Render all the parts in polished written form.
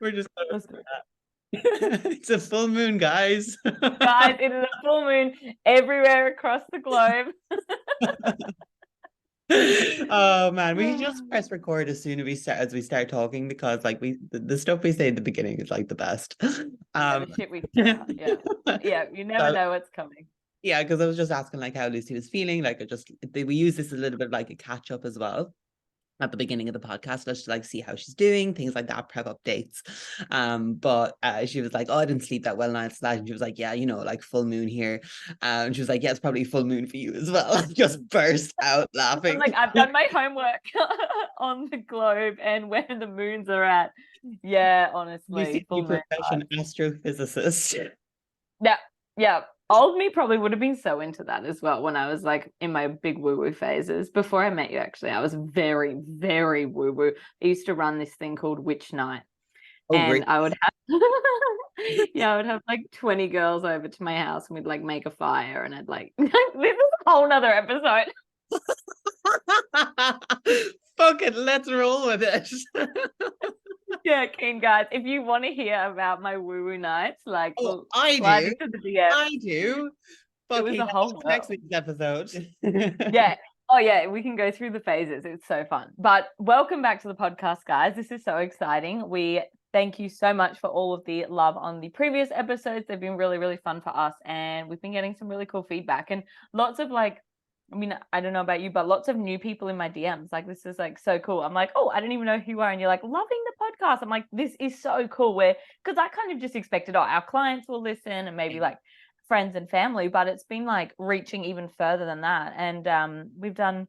We're just Let's go. it's a full moon, guys. Guys, it is a full moon everywhere across the globe. Oh man, we should just press record as soon as we start talking because like the stuff we say in the beginning is like the best. Yeah, Um the shit we say out. Yeah. Yeah, you never so, know what's coming. yeah, because I was just asking like how Lucy was feeling. Like we use this a little bit like a catch up as well at the beginning of the podcast, just to like see how she's doing, things like that, prep updates. But she was like, "Oh, I didn't sleep that well last night," and she was like, "Yeah, like full moon here." And she was like, "Yeah, it's probably full moon for you as well." Just burst out I'm laughing. like, I've done my homework on the globe and where the moons are at. Yeah, honestly, You full moon profession vibes. astrophysicist. Yeah, yeah. Old me probably would have been so into that as well when I was like in my big woo-woo phases. Before I met you, actually, I was very, very woo-woo. I used to run this thing called Witch Night, Oh, and great. I would have yeah, I would have like 20 girls over to my house and we'd like make a fire and I'd like this is a whole nother episode. Fuck it, let's roll with it. Yeah, keen guys. If you want to hear about my woo-woo nights, like Oh, we'll I slide do. into the DM. I do. It was Fucking a whole next world. week's episode. Yeah. Oh yeah, we can go through the phases. It's so fun. But welcome back to the podcast, guys. This is so exciting. We thank you so much for all of the love on the previous episodes. They've been really, really fun for us. And we've been getting some really cool feedback and lots of like, I mean, I don't know about you, but lots of new people in my DMs. Like, this is like so cool. I'm like, oh, I don't even know who you are. And you're like, loving the podcast. I'm like, this is so cool. Because I kind of just expected, oh, our clients will listen and maybe like friends and family, but it's been like reaching even further than that. And we've done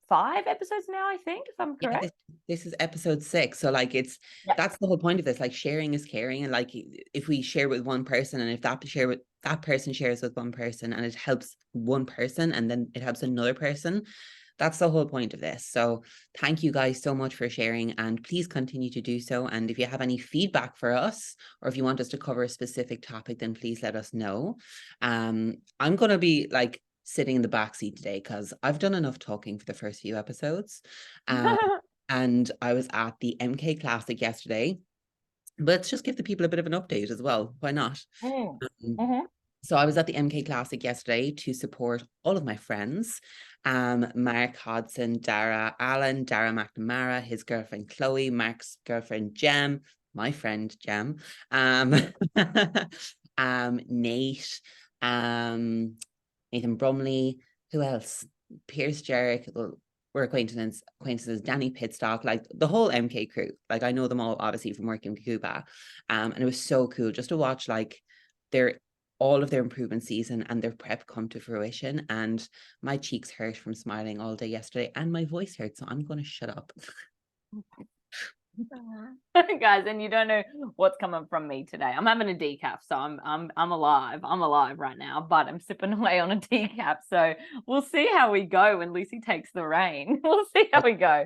5 episodes now, I think, if I'm Yeah, correct. this is episode 6. So like Yeah. that's the whole point of this. Like sharing is caring. And like if we share with one person and if that person shares with one person and it helps one person and then it helps another person, that's the whole point of this. So thank you guys so much for sharing and please continue to do so. And if you have any feedback for us or if you want us to cover a specific topic, then please let us know. I'm gonna be like sitting in the back seat today because I've done enough talking for the first few episodes. And I was at the MK Classic yesterday. But let's just give the people a bit of an update as well. Why not? Mm. Um, Mm-hmm. so I was at the MK Classic yesterday to support all of my friends. Mark Hodson, Dara Allen, Dara McNamara, his girlfriend Chloe, Mark's girlfriend Jem, my friend Jem, Nate, Nathan Brumley, who else? Pierce Jarrett, we're acquaintances, Danny Pitstock, like the whole MK crew. Like I know them all obviously from working with Cuba. And it was so cool just to watch like their all of their improvement season and their prep come to fruition. And my cheeks hurt from smiling all day yesterday and my voice hurt. So I'm gonna shut up. Guys, and you don't know what's coming from me today. I'm having a decaf, so I'm alive. I'm alive right now, but I'm sipping away on a decaf. So we'll see how we go when Lucy takes the reign. We'll see how we go.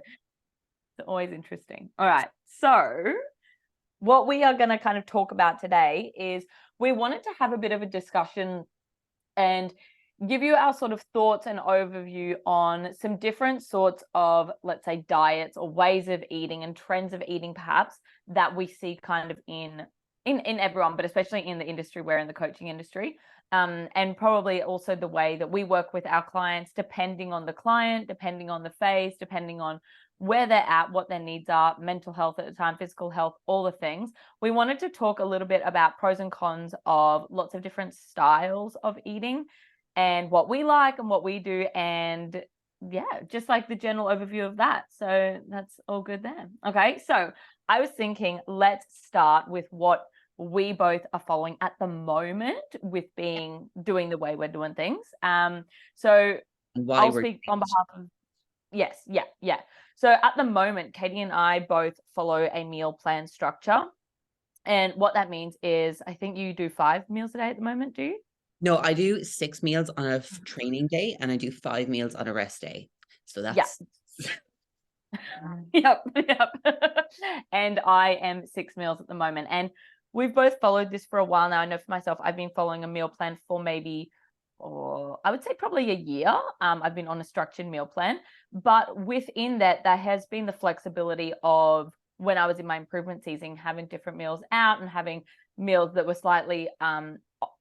It's always interesting. All right. So what we are going to kind of talk about today is we wanted to have a bit of a discussion and give you our sort of thoughts and overview on some different sorts of, let's say, diets or ways of eating and trends of eating perhaps that we see kind of in everyone, but especially in the industry, we're in the coaching industry. And probably also the way that we work with our clients, depending on the client, depending on the phase, depending on where they're at, what their needs are, mental health at the time, physical health, all the things. We wanted to talk a little bit about pros and cons of lots of different styles of eating and what we like and what we do. And yeah, just like the general overview of that. So that's all good there. Okay. So I was thinking, let's start with what we both are following at the moment with doing the way we're doing things. So I'll speak on behalf of, yes. Yeah. Yeah. So at the moment, Katie and I both follow a meal plan structure. And what that means is, I think you do 5 meals a day at the moment, do you? No, I do 6 meals on a training day and I do 5 meals on a rest day. So Yeah. that's Yep. And I am 6 meals at the moment. And we've both followed this for a while now. I know for myself, I've been following a meal plan for maybe, or I would say probably a year. I've been on a structured meal plan, but within that, there has been the flexibility of when I was in my improvement season, having different meals out and having meals that were slightly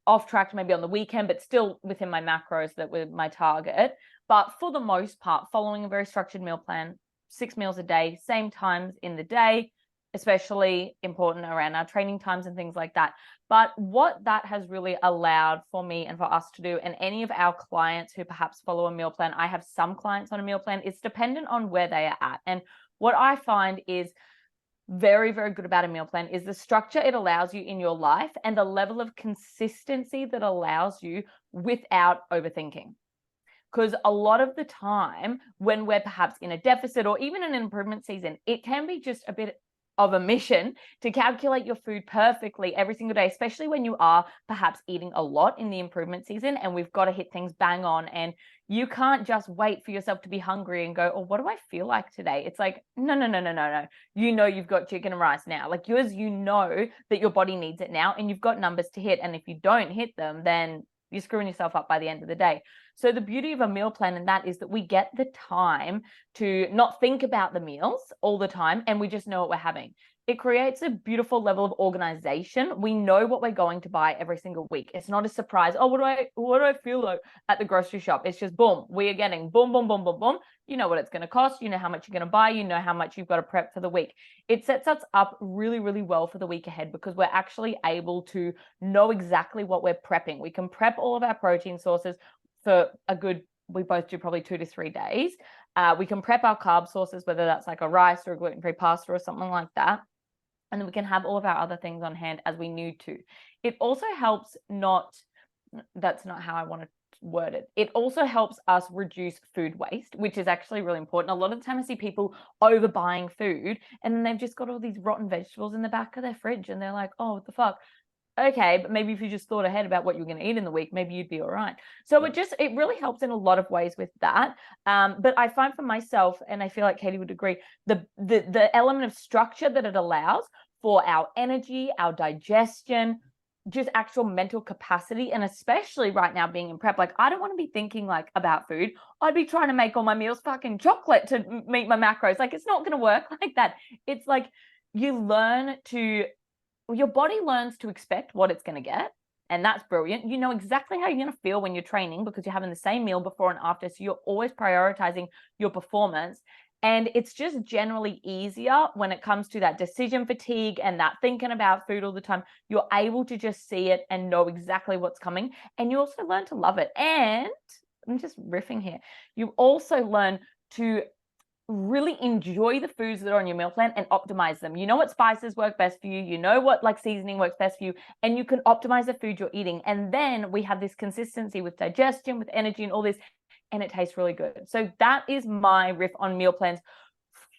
off track, maybe on the weekend, but still within my macros that were my target. But for the most part, following a very structured meal plan, 6 meals a day, same times in the day, especially important around our training times and things like that. But what that has really allowed for me and for us to do, and any of our clients who perhaps follow a meal plan, I have some clients on a meal plan, it's dependent on where they are at. And what I find is very, very good about a meal plan is the structure it allows you in your life and the level of consistency that allows you without overthinking. Because a lot of the time when we're perhaps in a deficit or even an improvement season, it can be just a bit of a mission to calculate your food perfectly every single day, especially when you are perhaps eating a lot in the improvement season and we've got to hit things bang on. And you can't just wait for yourself to be hungry and go, oh, what do I feel like today? It's like, no. You know, you've got chicken and rice now. Like yours, you know that your body needs it now and you've got numbers to hit. And if you don't hit them, then you're screwing yourself up by the end of the day. So the beauty of a meal plan in that is that we get the time to not think about the meals all the time and we just know what we're having. It creates a beautiful level of organization. We know what we're going to buy every single week. It's not a surprise. Oh, what do I feel like at the grocery shop? It's just boom, we are getting boom, boom, boom, boom, boom. You know what it's going to cost. You know how much you're going to buy. You know how much you've got to prep for the week. It sets us up really, really well for the week ahead because we're actually able to know exactly what we're prepping. We can prep all of our protein sources for a good, we both do probably 2 to 3 days. We can prep our carb sources, whether that's like a rice or a gluten-free pasta or something like that. And then we can have all of our other things on hand as we need to. It also helps that's not how I want to word it. It also helps us reduce food waste, which is actually really important. A lot of the time I see people overbuying food and then they've just got all these rotten vegetables in the back of their fridge and they're like, oh, what the fuck? Okay, but maybe if you just thought ahead about what you're going to eat in the week, maybe you'd be all right. So it really helps in a lot of ways with that. But I find for myself, and I feel like Katie would agree, the element of structure that it allows for our energy, our digestion, just actual mental capacity, and especially right now being in prep, like I don't want to be thinking like about food. I'd be trying to make all my meals fucking chocolate to meet my macros. Like it's not going to work like that. It's like your body learns to expect what it's going to get. And that's brilliant. You know exactly how you're going to feel when you're training because you're having the same meal before and after. So you're always prioritizing your performance. And it's just generally easier when it comes to that decision fatigue and that thinking about food all the time. You're able to just see it and know exactly what's coming. And you also learn to love it. And I'm just riffing here. You also learn to really enjoy the foods that are on your meal plan and optimize them. You know what spices work best for you. You know what like seasoning works best for you, and you can optimize the food you're eating. And then we have this consistency with digestion, with energy and all this, and it tastes really good. So that is my riff on meal plans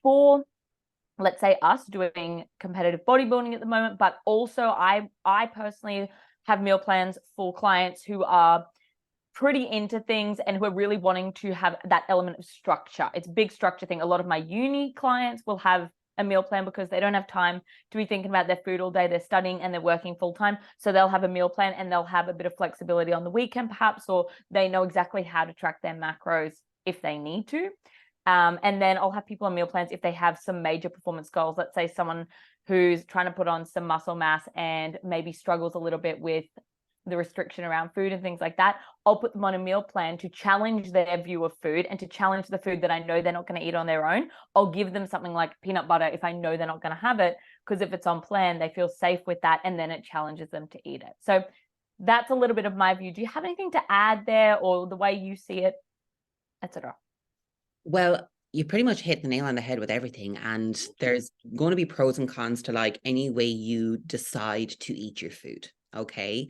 for, let's say, us doing competitive bodybuilding at the moment, but also I personally have meal plans for clients who are pretty into things and who are really wanting to have that element of structure. It's a big structure thing. A lot of my uni clients will have a meal plan because they don't have time to be thinking about their food all day. They're studying and they're working full time. So they'll have a meal plan and they'll have a bit of flexibility on the weekend perhaps, or they know exactly how to track their macros if they need to. And then I'll have people on meal plans if they have some major performance goals. Let's say someone who's trying to put on some muscle mass and maybe struggles a little bit with the restriction around food and things like that. I'll put them on a meal plan to challenge their view of food and to challenge the food that I know they're not going to eat on their own. I'll give them something like peanut butter if I know they're not going to have it, because if it's on plan, they feel safe with that, and then it challenges them to eat it. So that's a little bit of my view. Do you have anything to add there, or the way you see it, etc.? Well, you pretty much hit the nail on the head with everything. And there's going to be pros and cons to like any way you decide to eat your food. Okay.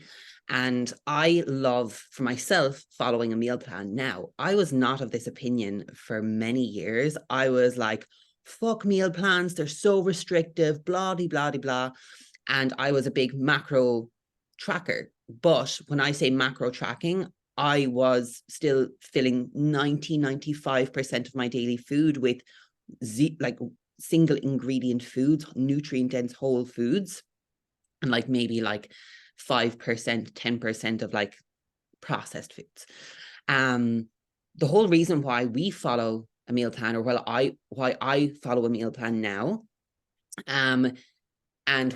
And I love for myself following a meal plan. Now, I was not of this opinion for many years. I was like, fuck meal plans. They're so restrictive, blah, blah, blah, blah. And I was a big macro tracker. But when I say macro tracking, I was still filling 95% of my daily food with like single ingredient foods, nutrient dense whole foods, and like maybe like 5%, 10% of like processed foods. The whole reason why we follow a meal plan, or why I follow a meal plan now, And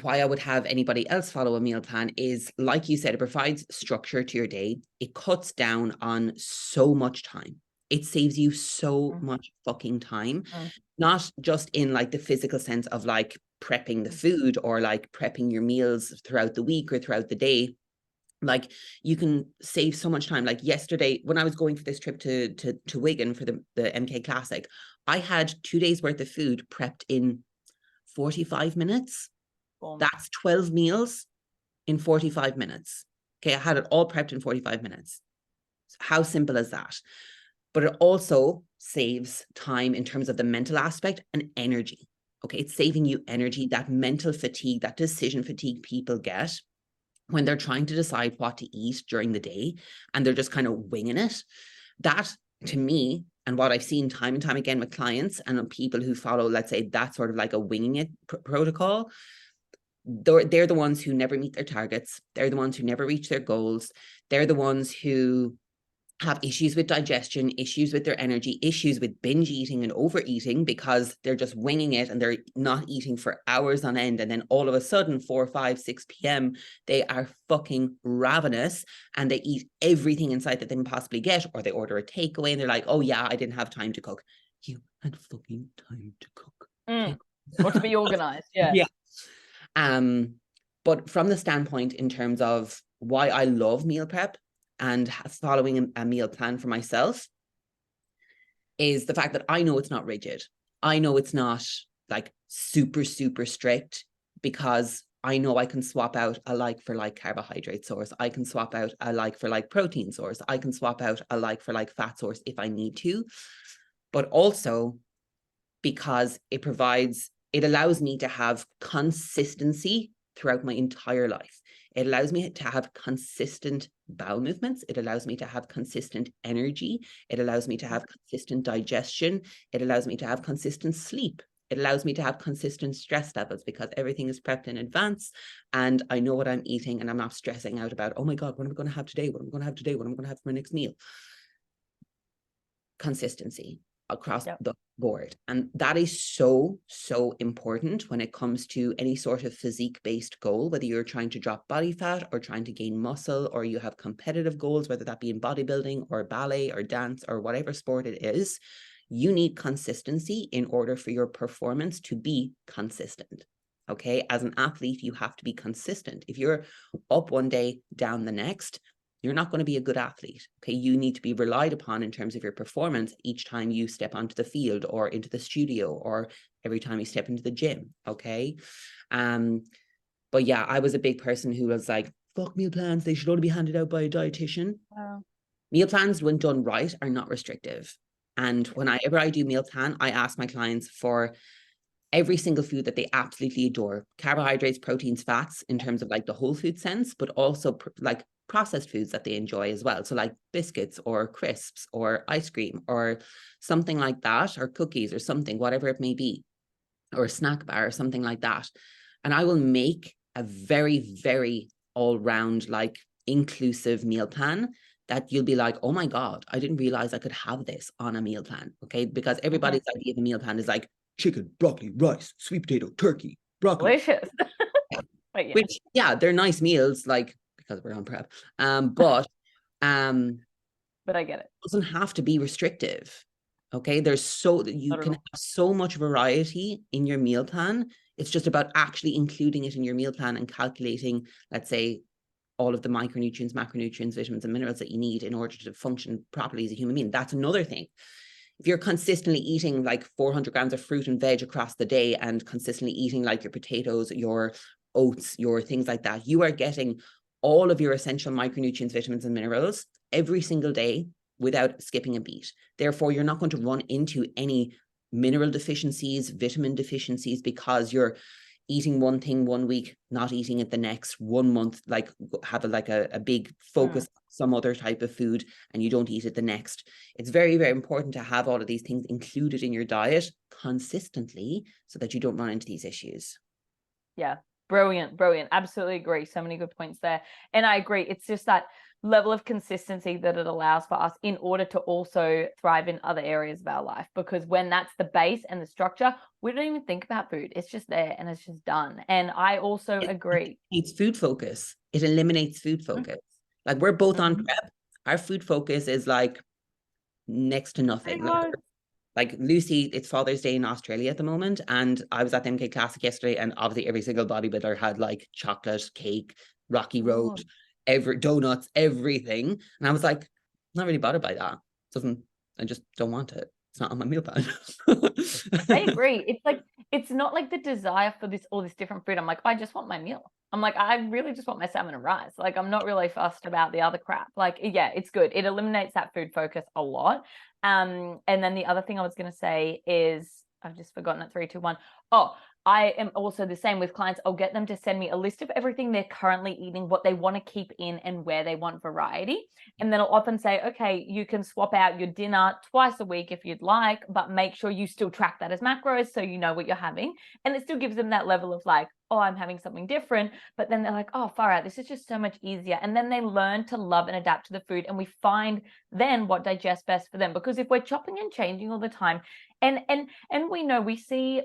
why I would have anybody else follow a meal plan is, like you said, it provides structure to your day. It cuts down on so much time. It saves you so much fucking time, not just in like the physical sense of like prepping the food or like prepping your meals throughout the week or throughout the day. Like you can save so much time. Like yesterday, when I was going for this trip to Wigan for the MK Classic, I had 2 days worth of food prepped in 45 minutes. That's 12 meals in 45 minutes. Okay, I had it all prepped in 45 minutes. How simple is that? But it also saves time in terms of the mental aspect and energy. Okay, it's saving you energy, that mental fatigue, that decision fatigue people get when they're trying to decide what to eat during the day and they're just kind of winging it. That, to me, and what I've seen time and time again with clients and people who follow, let's say, that sort of like a winging it protocol, they're the ones who never meet their targets. They're the ones who never reach their goals. They're the ones who have issues with digestion, issues with their energy, issues with binge eating and overeating because they're just winging it and they're not eating for hours on end. And then all of a sudden, 4, 5, 6 p.m., they are fucking ravenous and they eat everything in sight that they can possibly get, or they order a takeaway and they're like, oh yeah, I didn't have time to cook. You had fucking time to cook. Okay? Or to be organized. Yeah. Yeah. But from the standpoint in terms of why I love meal prep and following a meal plan for myself is the fact that I know it's not rigid. I know it's not like super, super strict because I know I can swap out a like for like carbohydrate source. I can swap out a like for like protein source. I can swap out a like for like fat source if I need to. But also because it allows me to have consistency throughout my entire life. It allows me to have consistent bowel movements. It allows me to have consistent energy. It allows me to have consistent digestion. It allows me to have consistent sleep. It allows me to have consistent stress levels because everything is prepped in advance and I know what I'm eating and I'm not stressing out about, oh my God, what am I going to have today? What am I going to have today? What am I going to have for my next meal? Consistency across the board. And that is so, so important when it comes to any sort of physique-based goal, whether you're trying to drop body fat or trying to gain muscle, or you have competitive goals, whether that be in bodybuilding or ballet or dance or whatever sport it is. You need consistency in order for your performance to be consistent. Okay, as an athlete, you have to be consistent. If you're up one day, down the next, you're not going to be a good athlete. Okay, you need to be relied upon in terms of your performance each time you step onto the field or into the studio or every time you step into the gym. Okay, but yeah, I was a big person who was like, fuck meal plans, they should only be handed out by a dietitian. Wow. Meal plans, when done right, are not restrictive. And whenever I do meal plan, I ask my clients for every single food that they absolutely adore: carbohydrates, proteins, fats, in terms of like the whole food sense, but also like processed foods that they enjoy as well. So like biscuits or crisps or ice cream or something like that, or cookies or something, whatever it may be, or a snack bar or something like that. And I will make a very, very all-round, like inclusive meal plan that you'll be like, oh my God, I didn't realize I could have this on a meal plan. Okay, because everybody's idea of a meal plan is like chicken, broccoli, rice, sweet potato, turkey, broccoli. Delicious. But which, yeah, they're nice meals, like, because we're on prep. But I get it. Doesn't have to be restrictive. Okay, you can have so much variety in your meal plan. It's just about actually including it in your meal plan and calculating, let's say, all of the micronutrients, macronutrients, vitamins, and minerals that you need in order to function properly as a human being. That's another thing. If you're consistently eating like 400 grams of fruit and veg across the day and consistently eating like your potatoes, your oats, your things like that, you are getting all of your essential micronutrients, vitamins, and minerals every single day without skipping a beat. Therefore, you're not going to run into any mineral deficiencies, vitamin deficiencies, because you're eating one thing one week, not eating it the next, 1 month, like have a big focus on some other type of food and you don't eat it the next. It's very, very important to have all of these things included in your diet consistently so that you don't run into these issues. Yeah, Brilliant, brilliant. Absolutely agree. So many good points there. And I agree. It's just that level of consistency that it allows for us in order to also thrive in other areas of our life. Because when that's the base and the structure, we don't even think about food. It's just there and it's just done. And I also agree. It's food focus. It eliminates food focus. Like we're both on prep. Our food focus is like next to nothing. Like Lucy, it's Father's Day in Australia at the moment, and I was at the MK Classic yesterday, and obviously every single bodybuilder had like chocolate, cake, Rocky Road, every donuts, everything, and I was like, not really bothered by that. I just don't want it. It's not on my meal plan. I agree. It's like, it's not like the desire for all this different food. I'm like, I just want my meal. I'm like, I really just want my salmon and rice. Like, I'm not really fussed about the other crap. Like, yeah, it's good. It eliminates that food focus a lot. And then the other thing I was going to say is, I've just forgotten it. 3, 2, 1. Oh, I am also the same with clients. I'll get them to send me a list of everything they're currently eating, what they want to keep in, and where they want variety. And then I'll often say, okay, you can swap out your dinner twice a week if you'd like, but make sure you still track that as macros so you know what you're having. And it still gives them that level of like, oh, I'm having something different. But then they're like, oh, far out, this is just so much easier. And then they learn to love and adapt to the food. And we find then what digests best for them. Because if we're chopping and changing all the time, and we know, we see,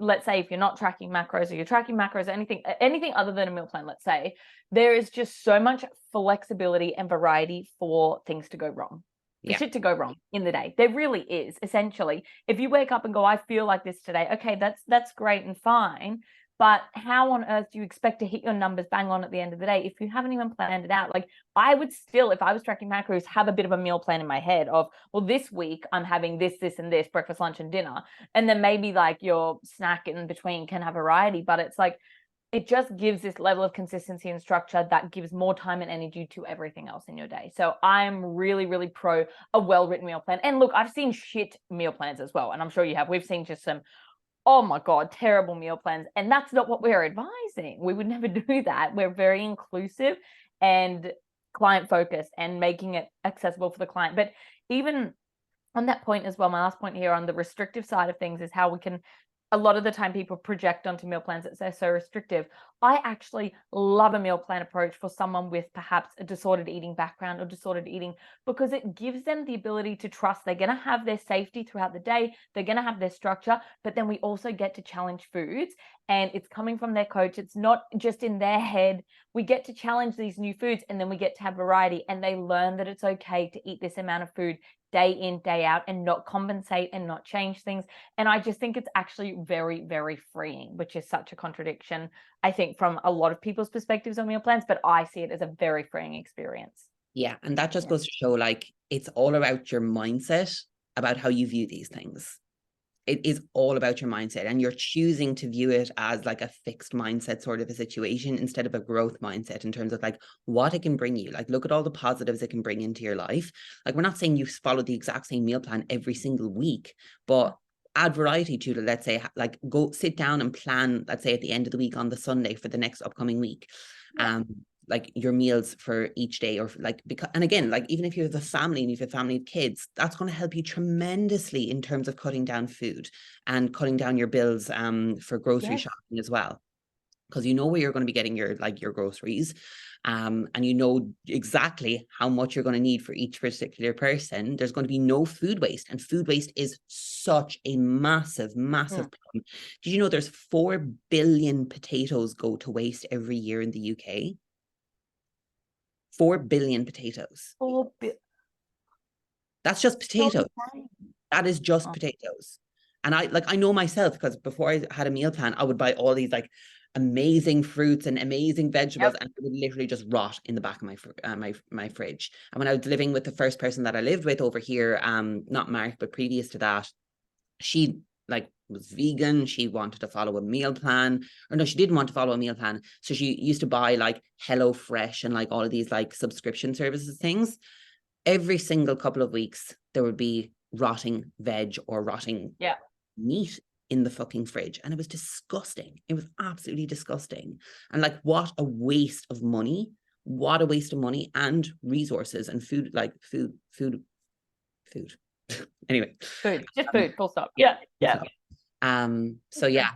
let's say if you're not tracking macros, or you're tracking macros, anything other than a meal plan, let's say, there is just so much flexibility and variety for things to go wrong. Shit to go wrong in the day. There really is. Essentially, if you wake up and go, I feel like this today, okay, that's great and fine. But how on earth do you expect to hit your numbers bang on at the end of the day if you haven't even planned it out? Like, I would still, if I was tracking macros, have a bit of a meal plan in my head of, well, this week I'm having this, and this, breakfast, lunch, and dinner. And then maybe like your snack in between can have variety. But it's like, it just gives this level of consistency and structure that gives more time and energy to everything else in your day. So I'm really, really pro a well-written meal plan. And look, I've seen shit meal plans as well. And I'm sure you have. We've seen just some, oh my God, terrible meal plans. And that's not what we're advising. We would never do that. We're very inclusive and client focused and making it accessible for the client. But even on that point as well, my last point here on the restrictive side of things is how we can, a lot of the time people project onto meal plans that they're so restrictive. I actually love a meal plan approach for someone with perhaps a disordered eating background or disordered eating, because it gives them the ability to trust they're going to have their safety throughout the day, they're going to have their structure, but then we also get to challenge foods, and it's coming from their coach. It's not just in their head. We get to challenge these new foods, and then we get to have variety, and they learn that it's okay to eat this amount of food day in, day out, and not compensate and not change things. And I just think it's actually very, very freeing, which is such a contradiction, I think, from a lot of people's perspectives on meal plans, but I see it as a very freeing experience. Yeah. And that just goes to show, like, it's all about your mindset about how you view these things. It is all about your mindset, and you're choosing to view it as like a fixed mindset sort of a situation instead of a growth mindset in terms of like what it can bring you. Like, look at all the positives it can bring into your life. Like, we're not saying you follow the exact same meal plan every single week, but add variety to it. Let's say, like, go sit down and plan, let's say at the end of the week on the Sunday for the next upcoming week. Like your meals for each day, or like, because, and again, like, even if you have a family and you have a family of kids, that's going to help you tremendously in terms of cutting down food and cutting down your bills for grocery shopping as well, because you know where you're going to be getting your groceries, and you know exactly how much you're going to need for each particular person. There's going to be no food waste, and food waste is such a massive problem. Did you know there's 4 billion potatoes go to waste every year in the UK? 4 billion potatoes. That's just potatoes. That is just potatoes. And I know myself, because before I had a meal plan, I would buy all these like amazing fruits and amazing vegetables, and it would literally just rot in the back of my fridge. And when I was living with the first person that I lived with over here, not Mark, but previous to that, she like was vegan. She wanted to follow a meal plan, or no, she didn't want to follow a meal plan. So she used to buy like Hello Fresh and like all of these like subscription services things. Every single couple of weeks, there would be rotting veg or rotting meat in the fucking fridge. And it was disgusting. It was absolutely disgusting. And like, what a waste of money. What a waste of money and resources and food, like food. Anyway. Food, just food, full stop. Yeah. So yeah.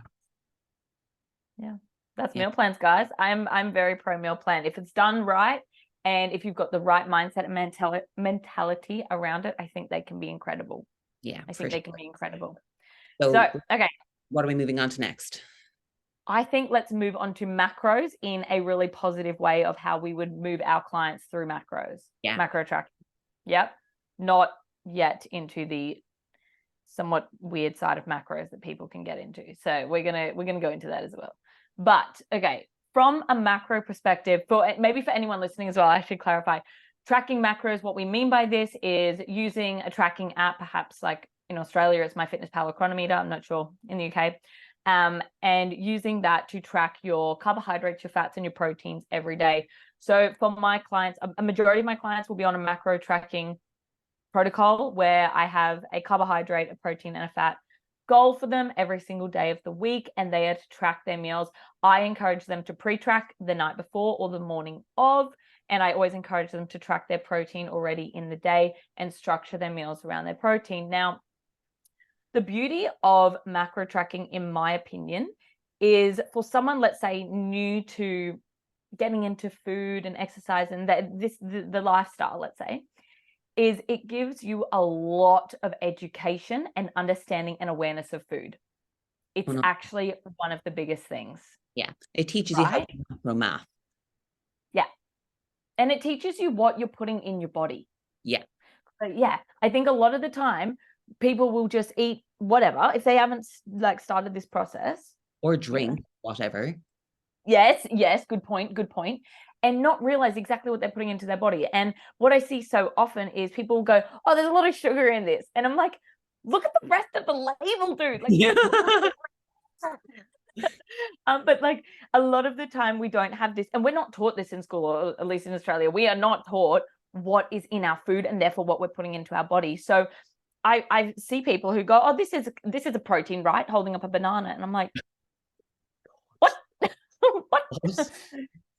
That's Yeah. meal plans, guys. I'm very pro meal plan. If it's done right and if you've got the right mindset and mentality around it, I think they can be incredible. Yeah, I for think they sure. can be incredible. So, So okay, what are we moving on to next? I think let's move on to macros in a really positive way of how we would move our clients through macros. Yeah. Macro tracking. Yep. Not yet into the somewhat weird side of macros that people can get into. So we're gonna go into that as well. But okay, from a macro perspective, for maybe for anyone listening as well, I should clarify. Tracking macros, what we mean by this is using a tracking app, perhaps like in Australia, it's MyFitnessPal Chronometer. I'm not sure in the UK. And using that to track your carbohydrates, your fats, and your proteins every day. So for my clients, a majority of my clients will be on a macro tracking protocol where I have a carbohydrate, a protein, and a fat goal for them every single day of the week, and they are to track their meals. I encourage them to pre-track the night before or the morning of, and I always encourage them to track their protein already in the day and structure their meals around their protein. Now, the beauty of macro tracking, in my opinion, is for someone, let's say, new to getting into food and exercise and the lifestyle, let's say, is it gives you a lot of education and understanding and awareness of food. It's actually one of the biggest things. Yeah. It teaches you how right? to do macro math. Yeah. And it teaches you what you're putting in your body. Yeah. But yeah, I think a lot of the time people will just eat whatever if they haven't like started this process. Or drink, whatever. Yes, good point. And not realize exactly what they're putting into their body. And what I see so often is people go, oh, there's a lot of sugar in this. And I'm like, look at the rest of the label, dude. Like, Yeah. but like a lot of the time we don't have this, and we're not taught this in school, or at least in Australia, we are not taught what is in our food and therefore what we're putting into our body. So I see people who go, oh, this is a protein, right? Holding up a banana. And I'm like, what? What?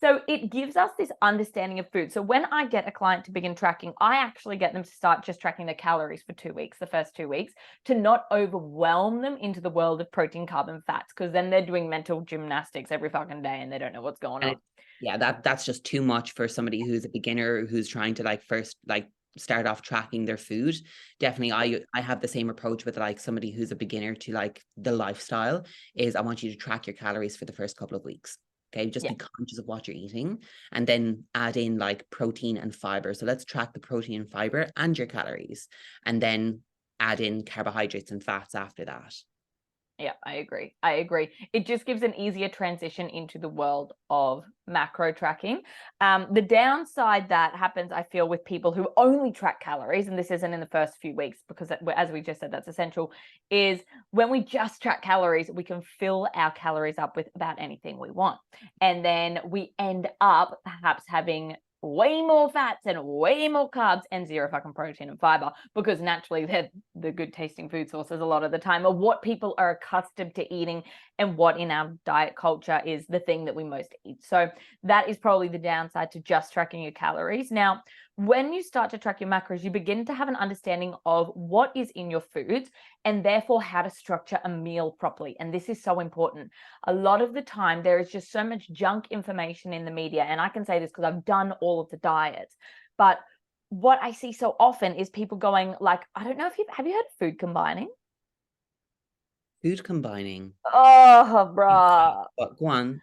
So it gives us this understanding of food. So when I get a client to begin tracking, I actually get them to start just tracking their calories for 2 weeks, the first 2 weeks, to not overwhelm them into the world of protein, carb, and fats, because then they're doing mental gymnastics every fucking day and they don't know what's going on. Yeah, that's just too much for somebody who's a beginner who's trying to like first like start off tracking their food. Definitely I have the same approach with like somebody who's a beginner to like the lifestyle is I want you to track your calories for the first couple of weeks. Okay, just be conscious of what you're eating and then add in like protein and fiber. So let's track the protein and fiber and your calories and then add in carbohydrates and fats after that. Yeah, I agree. It just gives an easier transition into the world of macro tracking. The downside that happens, I feel, with people who only track calories, and this isn't in the first few weeks, because as we just said, that's essential, is when we just track calories, we can fill our calories up with about anything we want. And then we end up perhaps having way more fats and way more carbs and zero fucking protein and fiber, because naturally they're the good tasting food sources a lot of the time, or what people are accustomed to eating and what in our diet culture is the thing that we most eat. So that is probably the downside to just tracking your calories. Now, when you start to track your macros, you begin to have an understanding of what is in your foods and therefore how to structure a meal properly. And this is so important. A lot of the time, there is just so much junk information in the media. And I can say this because I've done all of the diets. But what I see so often is people going like, I don't know if have you heard of food combining? Food combining. Oh, bruh. But go on.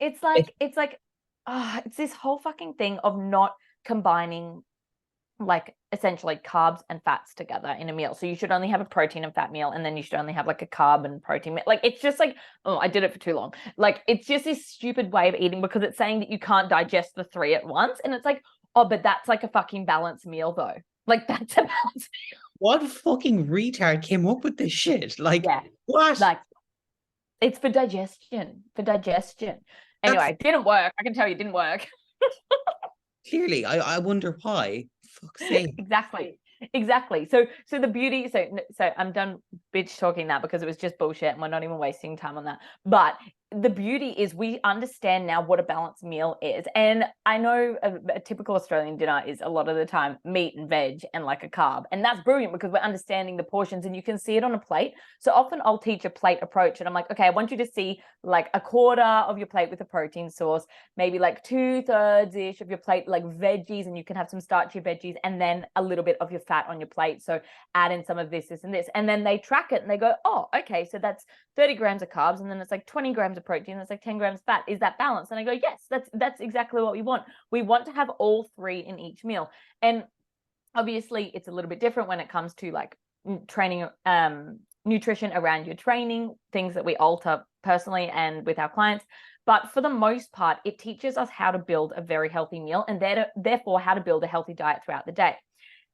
It's like it's this whole fucking thing of not combining like essentially carbs and fats together in a meal. So you should only have a protein and fat meal, and then you should only have like a carb and protein meal. Like it's just like, oh, I did it for too long. Like it's just this stupid way of eating because it's saying that you can't digest the three at once. And it's like, oh, but that's like a fucking balanced meal though. Like that's a balanced meal. What fucking retard came up with this shit? Like, Yeah. what? Like it's for digestion. Anyway, it didn't work. I can tell you it didn't work. Clearly, I wonder why. Fuck's sake. Exactly. So the beauty, so I'm done bitch talking that because it was just bullshit and we're not even wasting time on that. But the beauty is we understand now what a balanced meal is. And I know a typical Australian dinner is a lot of the time meat and veg and like a carb. And that's brilliant because we're understanding the portions and you can see it on a plate. So often I'll teach a plate approach and I'm like, okay, I want you to see like a quarter of your plate with a protein source, maybe like 2/3-ish of your plate, like veggies, and you can have some starchy veggies and then a little bit of your fat on your plate. So add in some of this, and this. And then they track it and they go, oh, okay, so that's 30 grams of carbs and then it's like 20 grams of protein, that's like 10 grams of fat. Is that balanced? And I go, yes, that's exactly what we want. We want to have all three in each meal. And obviously it's a little bit different when it comes to like training, nutrition around your training, things that we alter personally and with our clients. But for the most part, it teaches us how to build a very healthy meal and therefore how to build a healthy diet throughout the day.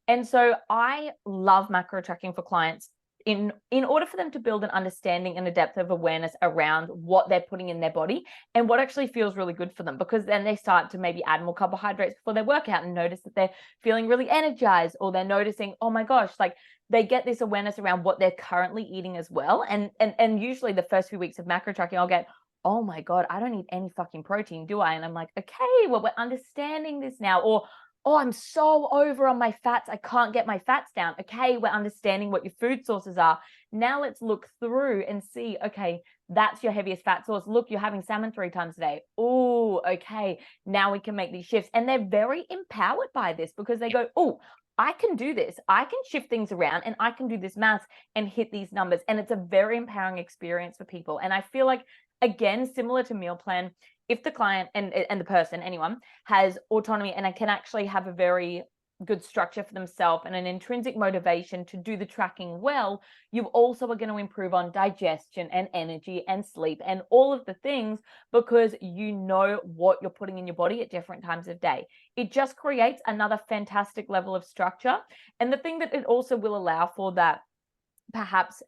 And so I love macro tracking for clients in order for them to build an understanding and a depth of awareness around what they're putting in their body and what actually feels really good for them, because then they start to maybe add more carbohydrates before they work out and notice that they're feeling really energized, or they're noticing, oh my gosh, like they get this awareness around what they're currently eating as well. And usually the first few weeks of macro tracking, I'll get, oh my God, I don't need any fucking protein, do I? And I'm like, okay, well, we're understanding this now. Or, oh, I'm so over on my fats, I can't get my fats down. Okay, we're understanding what your food sources are. Now let's look through and see, okay, that's your heaviest fat source. Look, you're having salmon 3 times a day. Oh, okay, now we can make these shifts. And they're very empowered by this because they go, oh, I can do this. I can shift things around and I can do this math and hit these numbers. And it's a very empowering experience for people. And I feel like, again, similar to meal plan, if the client and the person, anyone, has autonomy and can actually have a very good structure for themselves and an intrinsic motivation to do the tracking well, you also are going to improve on digestion and energy and sleep and all of the things, because you know what you're putting in your body at different times of day. It just creates another fantastic level of structure. And the thing that it also will allow for that perhaps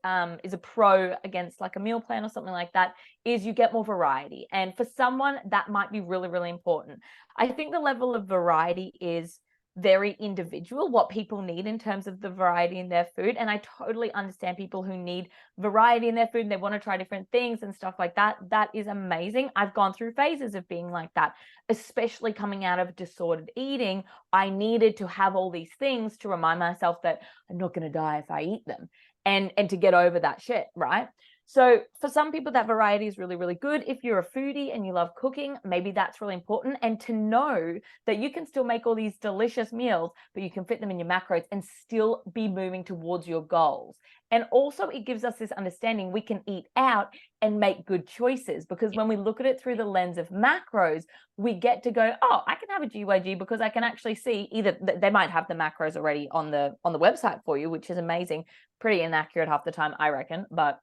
is a pro against like a meal plan or something like that, is you get more variety. And for someone that might be really, really important. I think the level of variety is very individual, what people need in terms of the variety in their food. And I totally understand people who need variety in their food and they want to try different things and stuff like that. That is amazing. I've gone through phases of being like that, especially coming out of disordered eating. I needed to have all these things to remind myself that I'm not going to die if I eat them, and to get over that shit, right? So for some people, that variety is really, really good. If you're a foodie and you love cooking, maybe that's really important. And to know that you can still make all these delicious meals, but you can fit them in your macros and still be moving towards your goals. And also it gives us this understanding we can eat out and make good choices, because when we look at it through the lens of macros, we get to go, oh, I can have a GYG because I can actually see either they might have the macros already on the website for you, which is amazing. Pretty inaccurate half the time, I reckon, but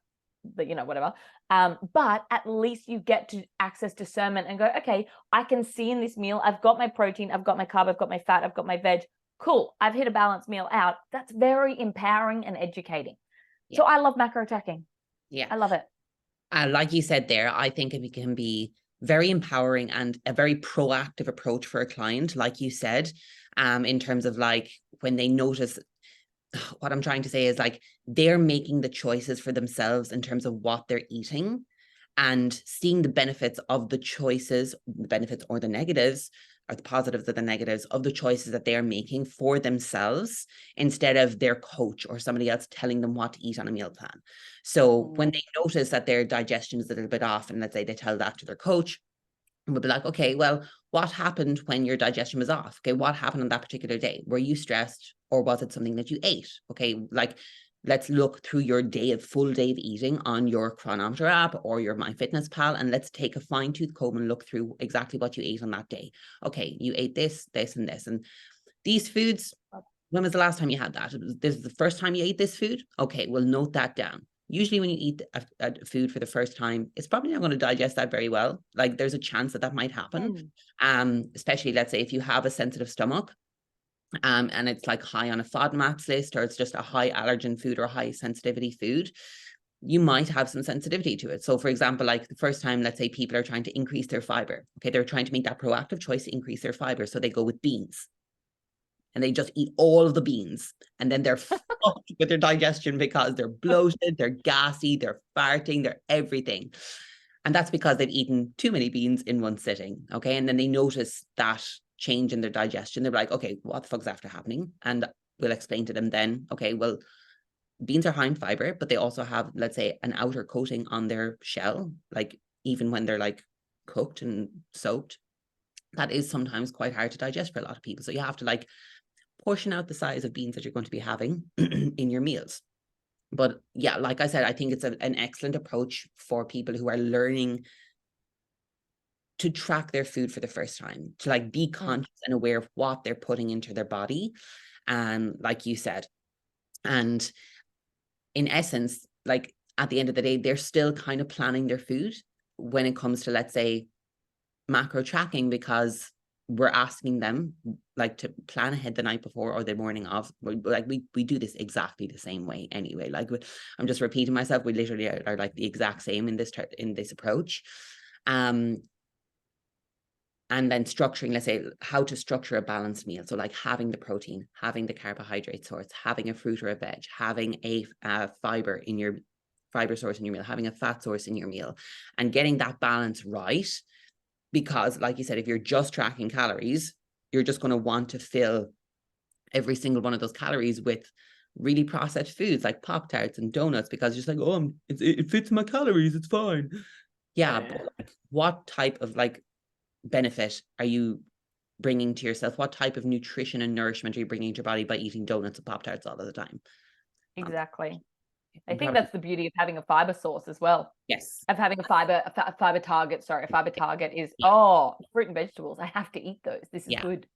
you know, whatever. But at least you get to access discernment and go, okay, I can see in this meal, I've got my protein, I've got my carb, I've got my fat, I've got my veg. Cool, I've hit a balanced meal out. That's very empowering and educating. Yeah. So I love macro tracking. Yeah, I love it. Like you said there, I think it can be very empowering and a very proactive approach for a client, like you said, in terms of like when they notice, what I'm trying to say is like they're making the choices for themselves in terms of what they're eating, and seeing the benefits of the choices, the benefits or the negatives, or the positives or the negatives of the choices that they're making for themselves, instead of their coach or somebody else telling them what to eat on a meal plan. So when they notice that their digestion is a little bit off, and let's say they tell that to their coach, and we'll be like, okay, well, what happened when your digestion was off? Okay, what happened on that particular day? Were you stressed, or was it something that you ate? Okay, like let's look through your full day of eating on your Chronometer app or your MyFitnessPal, and let's take a fine-tooth comb and look through exactly what you ate on that day. Okay, you ate this, this, and this. And these foods, when was the last time you had that? This is the first time you ate this food? Okay, we'll note that down. Usually when you eat a food for the first time, it's probably not going to digest that very well. Like there's a chance that might happen. Especially, let's say, if you have a sensitive stomach, and it's like high on a FODMAPs list, or it's just a high allergen food or high sensitivity food, you might have some sensitivity to it. So for example, like the first time, let's say people are trying to increase their fiber. Okay, they're trying to make that proactive choice to increase their fiber. So they go with beans. And they just eat all of the beans, and then they're fucked with their digestion because they're bloated, they're gassy, they're farting, they're everything. And that's because they've eaten too many beans in one sitting. Okay. And then they notice that change in their digestion. They're like, okay, what the fuck's after happening? And we'll explain to them then, okay, well, beans are high in fiber, but they also have, let's say, an outer coating on their shell, like even when they're like cooked and soaked, that is sometimes quite hard to digest for a lot of people. So you have to like portion out the size of beans that you're going to be having in your meals. But yeah, like I said, I think it's an excellent approach for people who are learning to track their food for the first time, to like be conscious and aware of what they're putting into their body. And like you said, and in essence, like at the end of the day, they're still kind of planning their food when it comes to, let's say, macro tracking, because we're asking them like to plan ahead the night before or the morning of. Like we do this exactly the same way anyway. Like I'm just repeating myself. We literally are like the exact same in this approach. And then structuring, let's say, how to structure a balanced meal. So like having the protein, having the carbohydrate source, having a fruit or a veg, having a fiber source in your meal, having a fat source in your meal, and getting that balance right. Because like you said, if you're just tracking calories, you're just going to want to fill every single one of those calories with really processed foods like Pop-Tarts and donuts, because you're just like, oh, it fits my calories, it's fine. Yeah, but like, what type of like benefit are you bringing to yourself? What type of nutrition and nourishment are you bringing to your body by eating donuts and Pop-Tarts all of the time? Exactly. I think that's the beauty of having a fiber source as well. Yes. Of having a fiber target. Sorry, a fiber target is, fruit and vegetables. I have to eat those. This is good.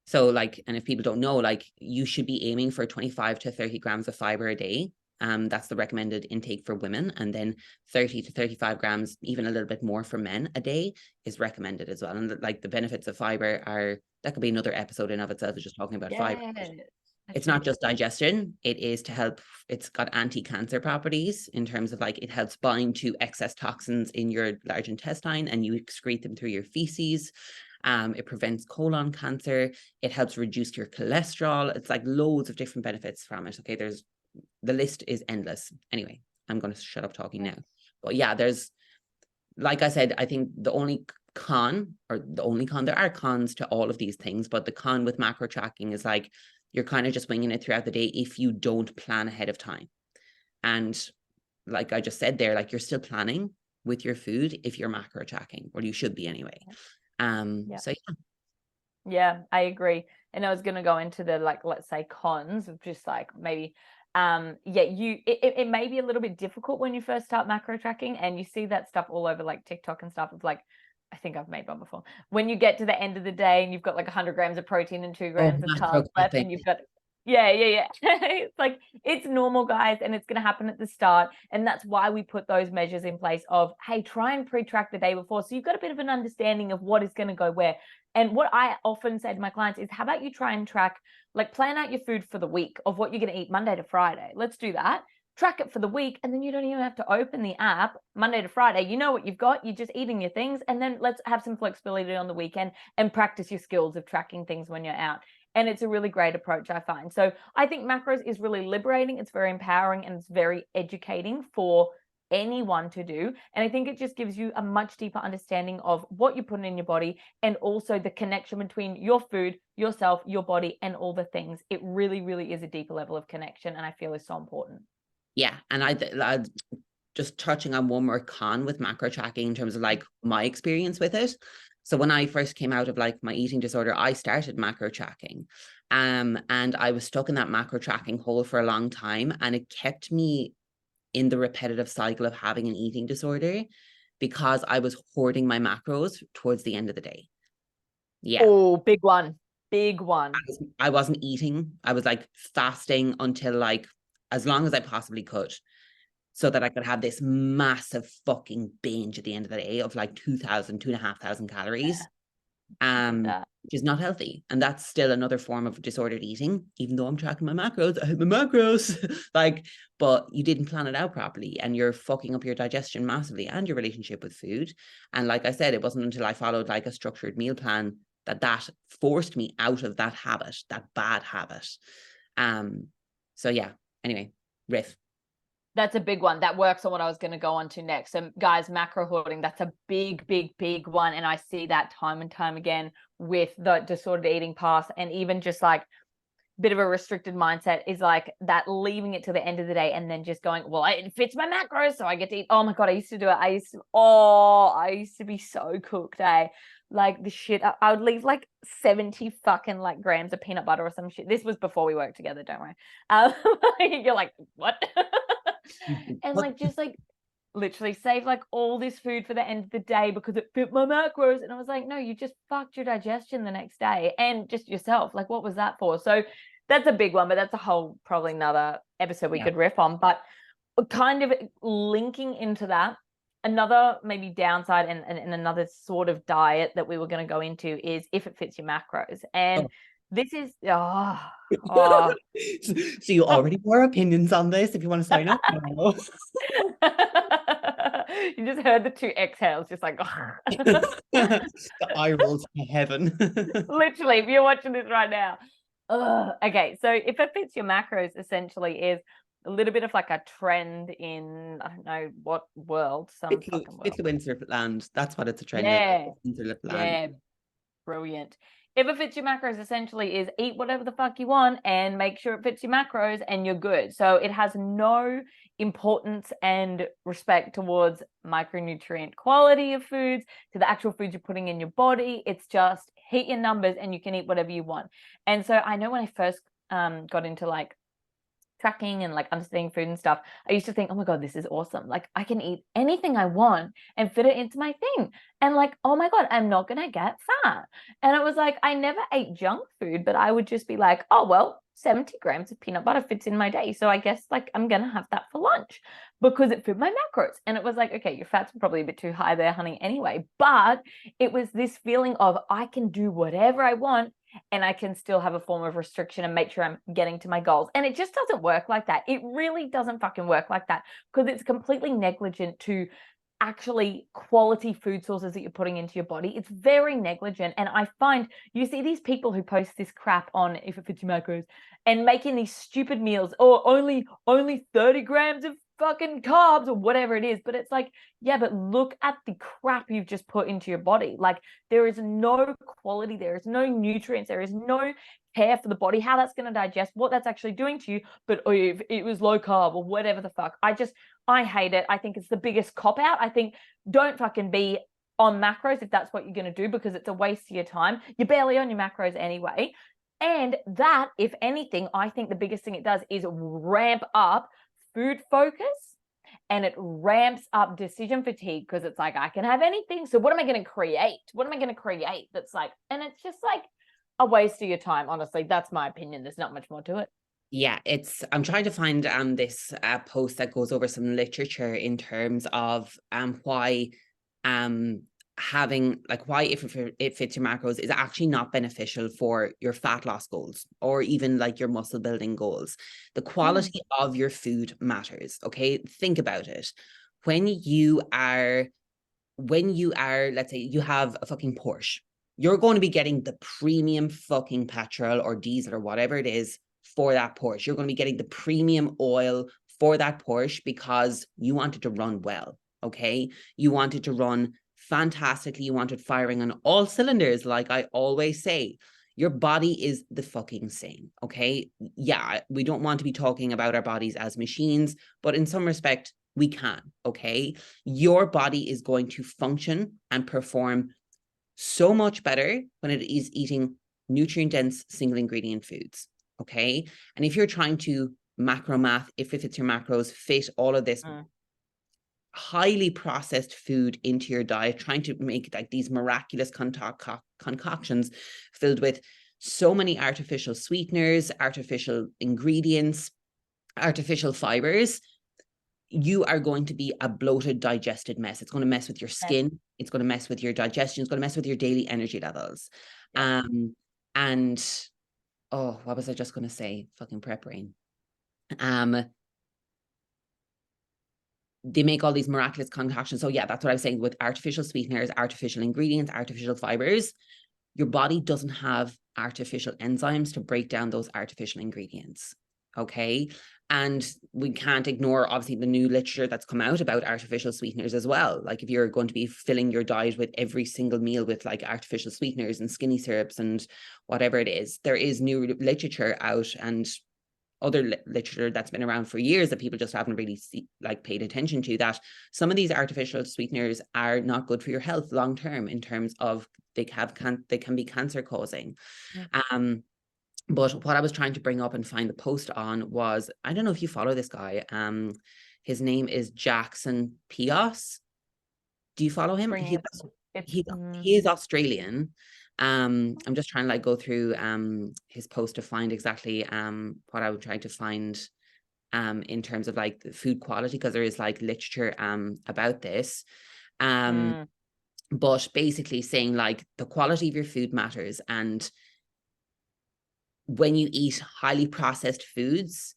So like, and if people don't know, like you should be aiming for 25 to 30 grams of fiber a day. That's the recommended intake for women. And then 30 to 35 grams, even a little bit more for men a day is recommended as well. And like the benefits of fiber are, that could be another episode in of itself, just talking about fiber. It's not just digestion, it is to help, it's got anti-cancer properties in terms of like, it helps bind to excess toxins in your large intestine and you excrete them through your feces. It prevents colon cancer. It helps reduce your cholesterol. It's like loads of different benefits from it. Okay, the list is endless. Anyway, I'm going to shut up talking now. But yeah, like I said, I think there are cons to all of these things, but the con with macro tracking is like, you're kind of just winging it throughout the day if you don't plan ahead of time. And like I just said there, like you're still planning with your food if you're macro tracking, or you should be anyway. So yeah, I agree. And I was going to go into the, like, let's say cons of just like maybe it may be a little bit difficult when you first start macro tracking, and you see that stuff all over like TikTok and stuff of like, I think I've made one before, when you get to the end of the day and you've got like 100 grams of protein and 2 grams of carbs left, and you've got it's like, it's normal, guys, and it's going to happen at the start. And that's why we put those measures in place of, hey, try and pre-track the day before, so you've got a bit of an understanding of what is going to go where. And what I often say to my clients is, how about you try and track, like plan out your food for the week of what you're going to eat Monday to Friday. Let's do that. Track it for the week, and then you don't even have to open the app Monday to Friday. You know what you've got. You're just eating your things, and then let's have some flexibility on the weekend and practice your skills of tracking things when you're out. And it's a really great approach, I find. So I think macros is really liberating. It's very empowering, and it's very educating for anyone to do. And I think it just gives you a much deeper understanding of what you're putting in your body, and also the connection between your food, yourself, your body, and all the things. It really, really is a deeper level of connection, and I feel is so important. Yeah. And I just touching on one more con with macro tracking in terms of like my experience with it. So when I first came out of like my eating disorder, I started macro tracking. And I was stuck in that macro tracking hole for a long time. And it kept me in the repetitive cycle of having an eating disorder because I was hoarding my macros towards the end of the day. Yeah. Oh, big one. Big one. I wasn't eating. I was like fasting until like as long as I possibly could, so that I could have this massive fucking binge at the end of the day of like 2,500 calories. Which is not healthy. And that's still another form of disordered eating, even though I'm tracking my macros. I hit my macros. Like, but you didn't plan it out properly, and you're fucking up your digestion massively and your relationship with food. And like I said, it wasn't until I followed like a structured meal plan that forced me out of that habit, that bad habit. So yeah, anyway, riff. That's a big one. That works on what I was going to go on to next. So guys, macro hoarding, that's a big, big, big one. And I see that time and time again with the disordered eating path, and even just like bit of a restricted mindset is like that, leaving it to the end of the day and then just going, well, it fits my macros, so I get to eat. Oh my God, I used to do it. I used to be so cooked, eh? Like the shit, I would leave like 70 fucking like grams of peanut butter or some shit. This was before we worked together, don't worry. You're like, what? And What? like, just like literally save like all this food for the end of the day because it fit my macros. And I was like, no, you just fucked your digestion the next day and just yourself. Like, what was that for? So that's a big one, but that's a whole probably another episode we could riff on. But kind of linking into that, another maybe downside and another sort of diet that we were going to go into is if it fits your macros. And this is So you already have more opinions on this if you want to sign up. No. You just heard the 2 exhales, just like The eye rolls to heaven. literally, if you're watching this right now. Okay, so if it fits your macros, essentially is a little bit of like a trend in, I don't know what world, some fucking world. It's the Windsor land. That's what it's a trend Yeah, in. yeah, brilliant. If it fits your macros, essentially is eat whatever the fuck you want and make sure it fits your macros and you're good. So it has no importance and respect towards micronutrient quality of foods, to the actual foods you're putting in your body. It's just hit your numbers and you can eat whatever you want. And so I know when I first got into like tracking and like understanding food and stuff, I used to think, oh my God, this is awesome. Like I can eat anything I want and fit it into my thing. And like, oh my God, I'm not going to get fat. And it was like, I never ate junk food, but I would just be like, oh, well, 70 grams of peanut butter fits in my day. So I guess like I'm going to have that for lunch because it fit my macros. And it was like, okay, your fat's probably a bit too high there, honey, anyway. But it was this feeling of I can do whatever I want and I can still have a form of restriction and make sure I'm getting to my goals. And it just doesn't work like that. It really doesn't fucking work like that because it's completely negligent to actually quality food sources that you're putting into your body. It's very negligent. And I find you see these people who post this crap on if it fits your macros and making these stupid meals or only 30 grams of fucking carbs or whatever it is. But it's like, yeah, but look at the crap you've just put into your body. Like there is no quality, there is no nutrients, there is no care for the body, how that's going to digest, what that's actually doing to you. But if it was low carb or whatever the fuck, I hate it. I think it's the biggest cop out. I think don't fucking be on macros if that's what you're going to do because it's a waste of your time. You're barely on your macros anyway. And that, if anything, I think the biggest thing it does is ramp up food focus and it ramps up decision fatigue because it's like, I can have anything. So what am I going to create? What am I going to create that's like, and it's just like a waste of your time. Honestly, that's my opinion. There's not much more to it. Yeah, I'm trying to find this post that goes over some literature in terms of why having like why if it fits your macros is actually not beneficial for your fat loss goals or even like your muscle building goals. The quality of your food matters. Okay, think about it. When you are, let's say you have a fucking Porsche, you're going to be getting the premium fucking petrol or diesel or whatever it is for that Porsche. You're going to be getting the premium oil for that Porsche because you want it to run well. Okay, you want it to run fantastically. You want it firing on all cylinders, like I always say. Your body is the fucking same. Okay, yeah, we don't want to be talking about our bodies as machines, but in some respect we can. Okay, your body is going to function and perform so much better when it is eating nutrient dense single ingredient foods. Okay, and if you're trying to macro math, if it's your macros, fit all of this highly processed food into your diet, trying to make like these miraculous concoctions filled with so many artificial sweeteners, artificial ingredients, artificial fibers, you are going to be a bloated, digested mess. It's going to mess with your skin. It's going to mess with your digestion. It's going to mess with your daily energy levels. And oh, what was I just going to say? Fucking prep brain. They make all these miraculous concoctions. So yeah, that's what I was saying with artificial sweeteners, artificial ingredients, artificial fibers. Your body doesn't have artificial enzymes to break down those artificial ingredients. Okay. And we can't ignore, obviously, the new literature that's come out about artificial sweeteners as well. Like if you're going to be filling your diet with every single meal with like artificial sweeteners and skinny syrups and whatever it is, there is new literature out and other literature that's been around for years that people just haven't really paid attention to, that some of these artificial sweeteners are not good for your health long term, in terms of they can be cancer causing. But what I was trying to bring up and find the post on was, I don't know if you follow this guy. His name is Jackson Pios. Do you follow him? He is Australian. I'm just trying to like go through his post to find exactly what I would try to find in terms of like the food quality, because there is like literature about this. But basically saying like the quality of your food matters, and when you eat highly processed foods,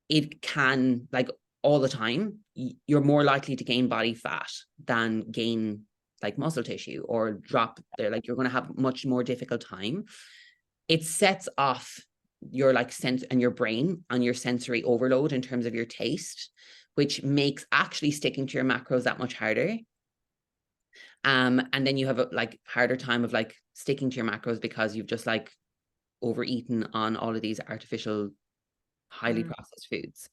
it can, like, all the time, you're more likely to gain body fat than gain like muscle tissue or drop there. Like you're going to have much more difficult time. It sets off your like sense and your brain on your sensory overload in terms of your taste, which makes actually sticking to your macros that much harder. And then you have a like harder time of like sticking to your macros because you've just like overeaten on all of these artificial, highly processed foods.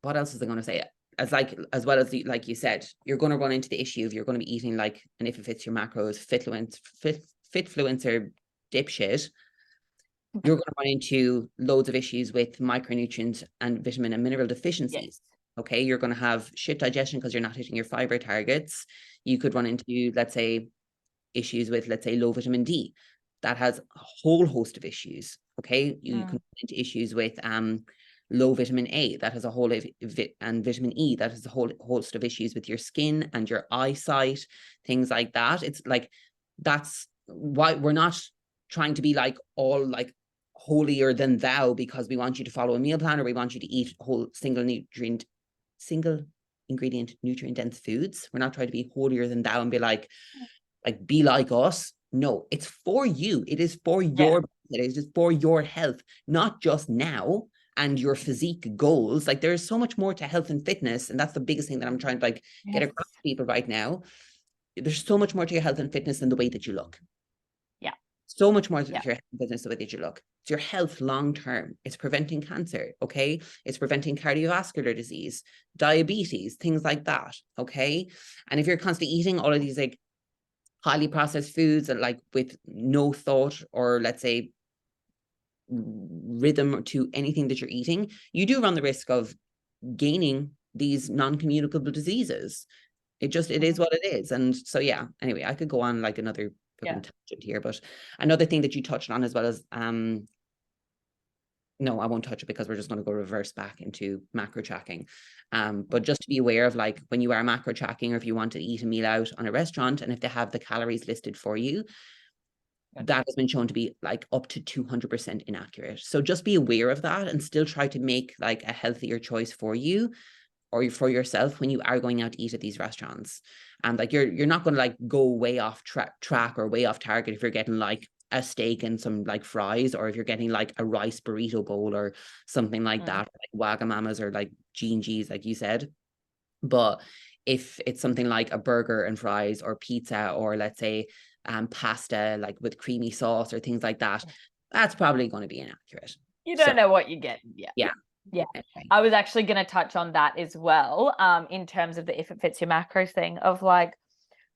What else was I going to say? As well as like you said, you're going to run into the issue of you're going to be eating like, and if it fits your macros, fitfluencer dipshit, you're going to run into loads of issues with micronutrients and vitamin and mineral deficiencies. Okay, you're going to have shit digestion because you're not hitting your fiber targets. You could run into, let's say, issues with, let's say, low vitamin D. That has a whole host of issues. Okay, you can run into issues with low vitamin A. That has a whole and vitamin E. That has a whole host of issues with your skin and your eyesight, things like that. It's like, that's why we're not trying to be like all like holier than thou because we want you to follow a meal plan or we want you to eat whole single ingredient nutrient dense foods. We're not trying to be holier than thou and be like be like us. No, it's for you. It is for your it is just for your health, not just now and your physique goals. Like there's so much more to health and fitness, and that's the biggest thing that I'm trying to like get across to people right now. There's so much more to your health and fitness than the way that you look. So much more to your health and fitness, the way that you look. It's your health long term. It's preventing cancer, okay? It's preventing cardiovascular disease, diabetes, things like that, okay? And if you're constantly eating all of these like highly processed foods and like with no thought or, let's say, rhythm to anything that you're eating, you do run the risk of gaining these non-communicable diseases. It is what it is. And so anyway, I could go on like another tangent here, but another thing that you touched on as well as no, I won't touch it because we're just going to go reverse back into macro tracking. But just to be aware of like when you are macro tracking, or if you want to eat a meal out on a restaurant and if they have the calories listed for you, that has been shown to be like up to 200% inaccurate. So just be aware of that and still try to make like a healthier choice for you or for yourself when you are going out to eat at these restaurants. And like you're not going to like go way off track or way off target if you're getting like a steak and some like fries, or if you're getting like a rice burrito bowl or something like that, like Wagamamas or like G&Gs, like you said. But if it's something like a burger and fries or pizza, or let's say pasta like with creamy sauce or things like that, that's probably going to be inaccurate. You don't know what you get. Yeah. Okay. I was actually going to touch on that as well, in terms of the if it fits your macros thing of like,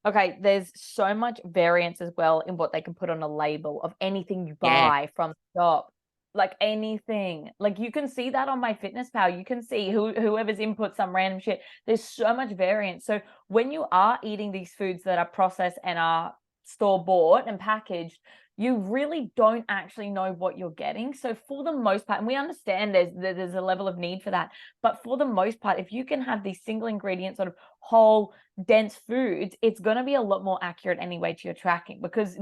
okay, there's so much variance as well in what they can put on a label of anything you buy from the shop. Like anything, like you can see that on MyFitnessPal. You can see whoever's input some random shit. There's so much variance. So when you are eating these foods that are processed and are store bought and packaged, you really don't actually know what you're getting. So for the most part, and we understand there's a level of need for that, but for the most part, if you can have these single ingredient sort of whole dense foods, it's going to be a lot more accurate anyway to your tracking, because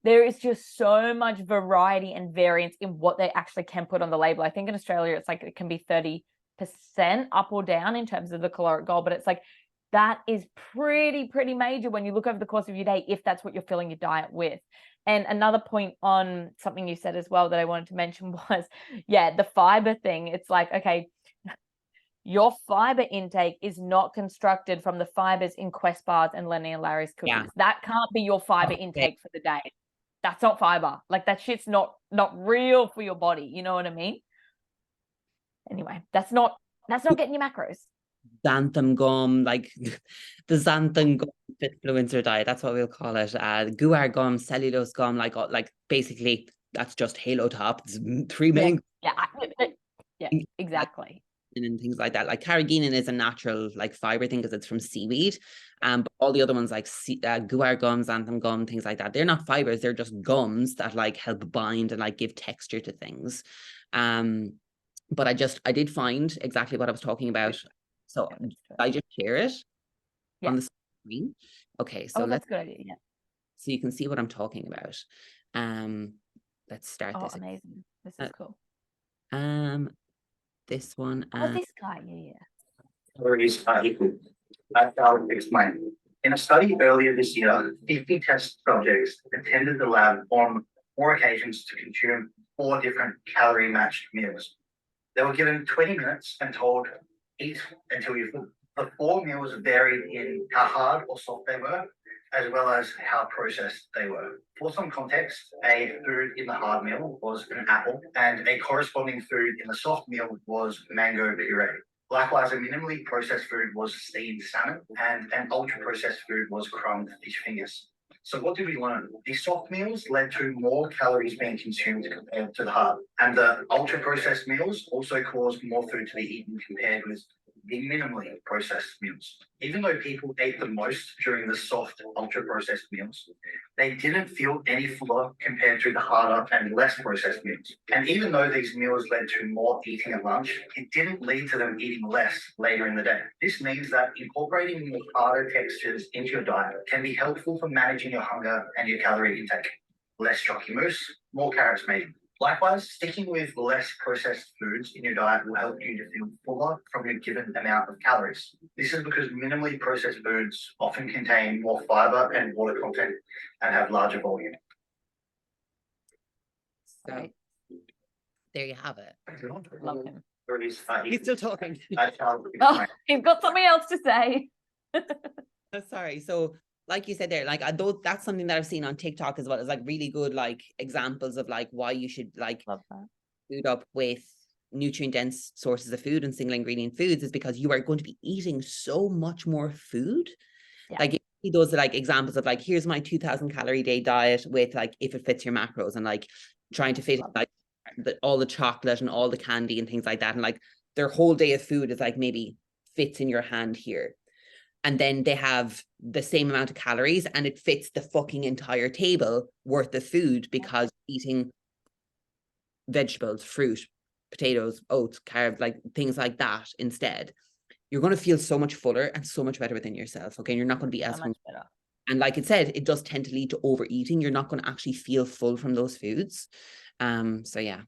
there is just so much variety and variance in what they actually can put on the label. I think in Australia it's like it can be 30% up or down in terms of the caloric goal, but it's like That is pretty major when you look over the course of your day, if that's what you're filling your diet with. And another point on something you said as well that I wanted to mention was, yeah, the fiber thing. It's like, okay, your fiber intake is not constructed from the fibers in Quest bars and Lenny and Larry's cookies. Yeah. That can't be your fiber intake for the day. That's not fiber. Like, that shit's not real for your body. You know what I mean? Anyway, that's not getting your macros. Xanthan gum, like the xanthan gum influencer diet, that's what we'll call it. Guar gum, cellulose gum, like basically that's just Halo Top. It's three main. Yeah, exactly. And things like that. Like carrageenan is a natural like fiber thing because it's from seaweed. But all the other ones like guar gum, xanthan gum, things like that, they're not fibers, they're just gums that like help bind and like give texture to things. But I did find exactly what I was talking about. So I just share it on the screen. Okay, so that's a good idea. Yeah. So you can see what I'm talking about. Let's start this. Amazing. This is cool. This one. This guy, yeah. Calories are equal. I'll explain. In a study earlier this year, 50 test subjects attended the lab on 4 occasions to consume 4 different calorie-matched meals. They were given 20 minutes and told, eat until you're full. The 4 meals varied in how hard or soft they were, as well as how processed they were. For some context, a food in the hard meal was an apple, and a corresponding food in the soft meal was mango puree. Likewise, a minimally processed food was steamed salmon, and an ultra-processed food was crumbed fish fingers. So what did we learn? The soft meals led to more calories being consumed compared to the hard, and the ultra-processed meals also caused more food to be eaten compared with the minimally processed meals. Even though people ate the most during the soft, ultra-processed meals, they didn't feel any fuller compared to the harder and less processed meals. And even though these meals led to more eating at lunch, it didn't lead to them eating less later in the day. This means that incorporating more harder textures into your diet can be helpful for managing your hunger and your calorie intake. Less chalky mousse, more carrots maybe. Likewise, sticking with less processed foods in your diet will help you to feel fuller from your given amount of calories. This is because minimally processed foods often contain more fiber and water content and have larger volume. So there you have it. Love him. He's still talking. He's got something else to say. Sorry. So like you said there, like that's something that I've seen on TikTok as well. It's like really good like examples of like why you should like food up with nutrient dense sources of food and single ingredient foods is because you are going to be eating so much more food. Like those are like examples of like, here's my 2000 calorie day diet with like if it fits your macros, and like trying to fit like all the chocolate and all the candy and things like that, and like their whole day of food is like maybe fits in your hand here. And then they have the same amount of calories and it fits the fucking entire table worth of food because eating vegetables, fruit, potatoes, oats, carbs, like things like that instead, you're going to feel so much fuller and so much better within yourself. Okay. You're not going to be as hungry. And like it said, it does tend to lead to overeating. You're not going to actually feel full from those foods. So yeah.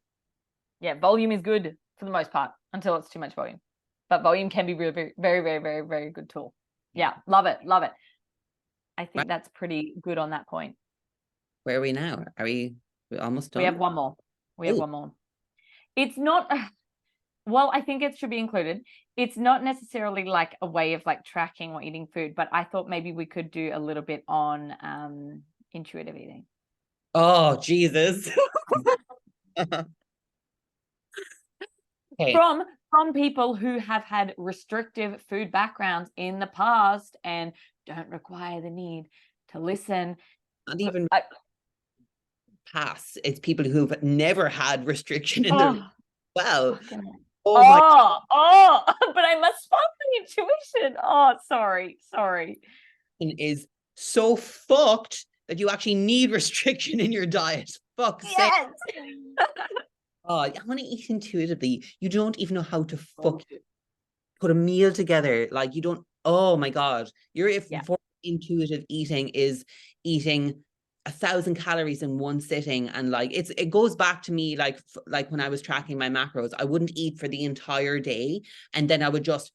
Yeah. Volume is good for the most part until it's too much volume. But volume can be really, very, very, very, very good tool. Yeah, love it. I think that's pretty good on that point. Where are we now? Are we almost done? We have one more. Have one more. It's not, well, I think it should be included. It's not necessarily like a way of like tracking or eating food, but I thought maybe we could do a little bit on intuitive eating. Oh, Jesus. Okay. From people who have had restrictive food backgrounds in the past and don't require the need to listen. Not even pass. It's people who've never had restriction in their well. But I must follow the intuition. Oh, sorry. Is so fucked that you actually need restriction in your diet. Fuck's sake. Oh, I want to eat intuitively. You don't even know how to put a meal together. Like you don't. Oh my God, intuitive eating is eating 1,000 calories in one sitting, and like it goes back to me like when I was tracking my macros. I wouldn't eat for the entire day, and then I would just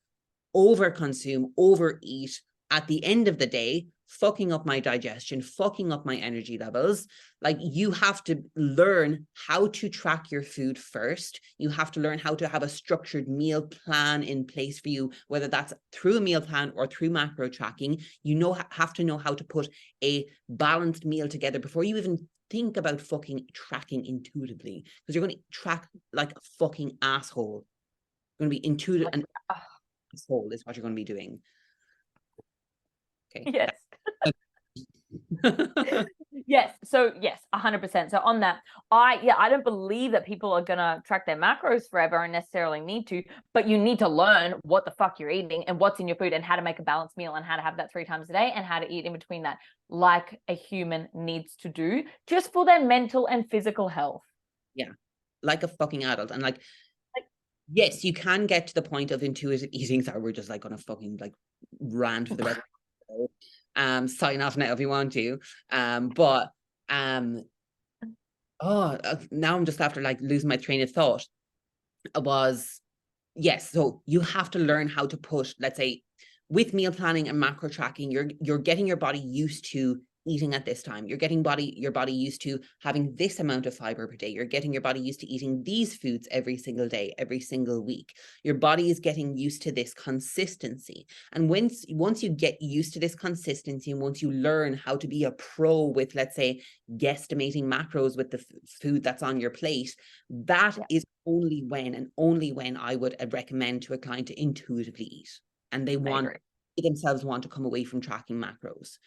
overconsume, overeat, at the end of the day, fucking up my digestion, fucking up my energy levels. Like, you have to learn how to track your food first. You have to learn how to have a structured meal plan in place for you, whether that's through a meal plan or through macro tracking. You have to know how to put a balanced meal together before you even think about fucking tracking intuitively, because you're going to track like a fucking asshole. You're going to be intuitive, and asshole is what you're going to be doing. Okay. Yes. Yes. So yes, 100%. So on that, I don't believe that people are gonna track their macros forever and necessarily need to, but you need to learn what the fuck you're eating and what's in your food and how to make a balanced meal and how to have that 3 times a day and how to eat in between that, like a human needs to do, just for their mental and physical health. Yeah, like a fucking adult. And like yes, you can get to the point of intuitive eating. Sorry, we're just like gonna fucking like rant for the rest of the day. Sign off now if you want to. But now I'm just after like losing my train of thought. Yes, so you have to learn how to put, let's say, with meal planning and macro tracking, you're getting your body used to eating at this time. You're getting your body used to having this amount of fiber per day. You're getting your body used to eating these foods every single day, every single week. Your body is getting used to this consistency. And once you get used to this consistency, and once you learn how to be a pro with, let's say, guesstimating macros with the food that's on your plate, that is only when I would recommend to a client to intuitively eat. And they themselves want to come away from tracking macros.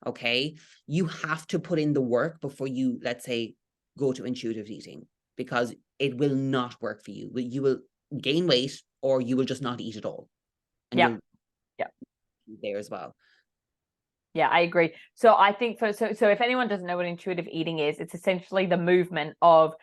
Okay, you have to put in the work before you, let's say, go to intuitive eating, because it will not work for you. You will gain weight, or you will just not eat at all. And you'll there as well. Yeah, I agree. So I think so if anyone doesn't know what intuitive eating is, it's essentially the movement of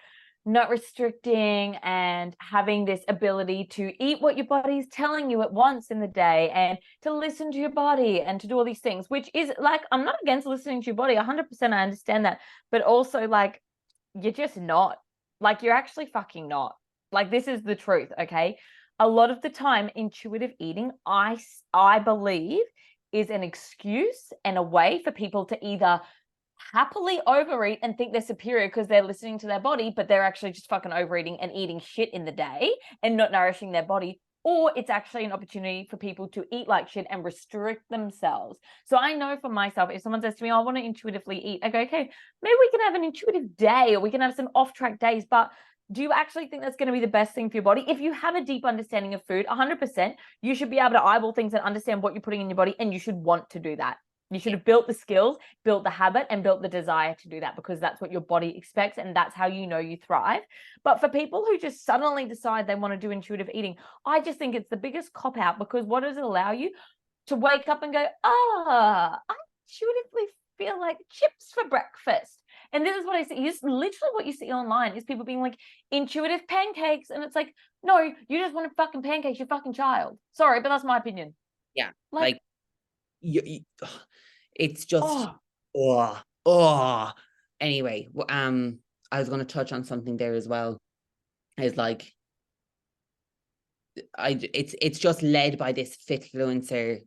not restricting and having this ability to eat what your body is telling you at once in the day, and to listen to your body and to do all these things, which is like, I'm not against listening to your body, 100%, I understand that, but also like, you're just not, like, you're actually fucking not, like, this is the truth. Okay, a lot of the time intuitive eating, I believe, is an excuse and a way for people to either happily overeat and think they're superior because they're listening to their body, but they're actually just fucking overeating and eating shit in the day and not nourishing their body. Or it's actually an opportunity for people to eat like shit and restrict themselves. So I know for myself, if someone says to me, I want to intuitively eat, I go, okay, maybe we can have an intuitive day, or we can have some off-track days, but do you actually think that's going to be the best thing for your body? If you have a deep understanding of food, 100%, you should be able to eyeball things and understand what you're putting in your body, and you should want to do that. You should have built the skills, built the habit, and built the desire to do that, because that's what your body expects, and that's how you know you thrive. But for people who just suddenly decide they want to do intuitive eating, I just think it's the biggest cop-out, because what does it allow you? To wake up and go, I intuitively feel like chips for breakfast. And this is what I see. It's literally what you see online is people being like, intuitive pancakes. And it's like, no, you just want fucking pancakes, you're fucking child. Sorry, but that's my opinion. Yeah. Like it's just anyway. I was going to touch on something there as well. Is like, it's just led by this fitfluencer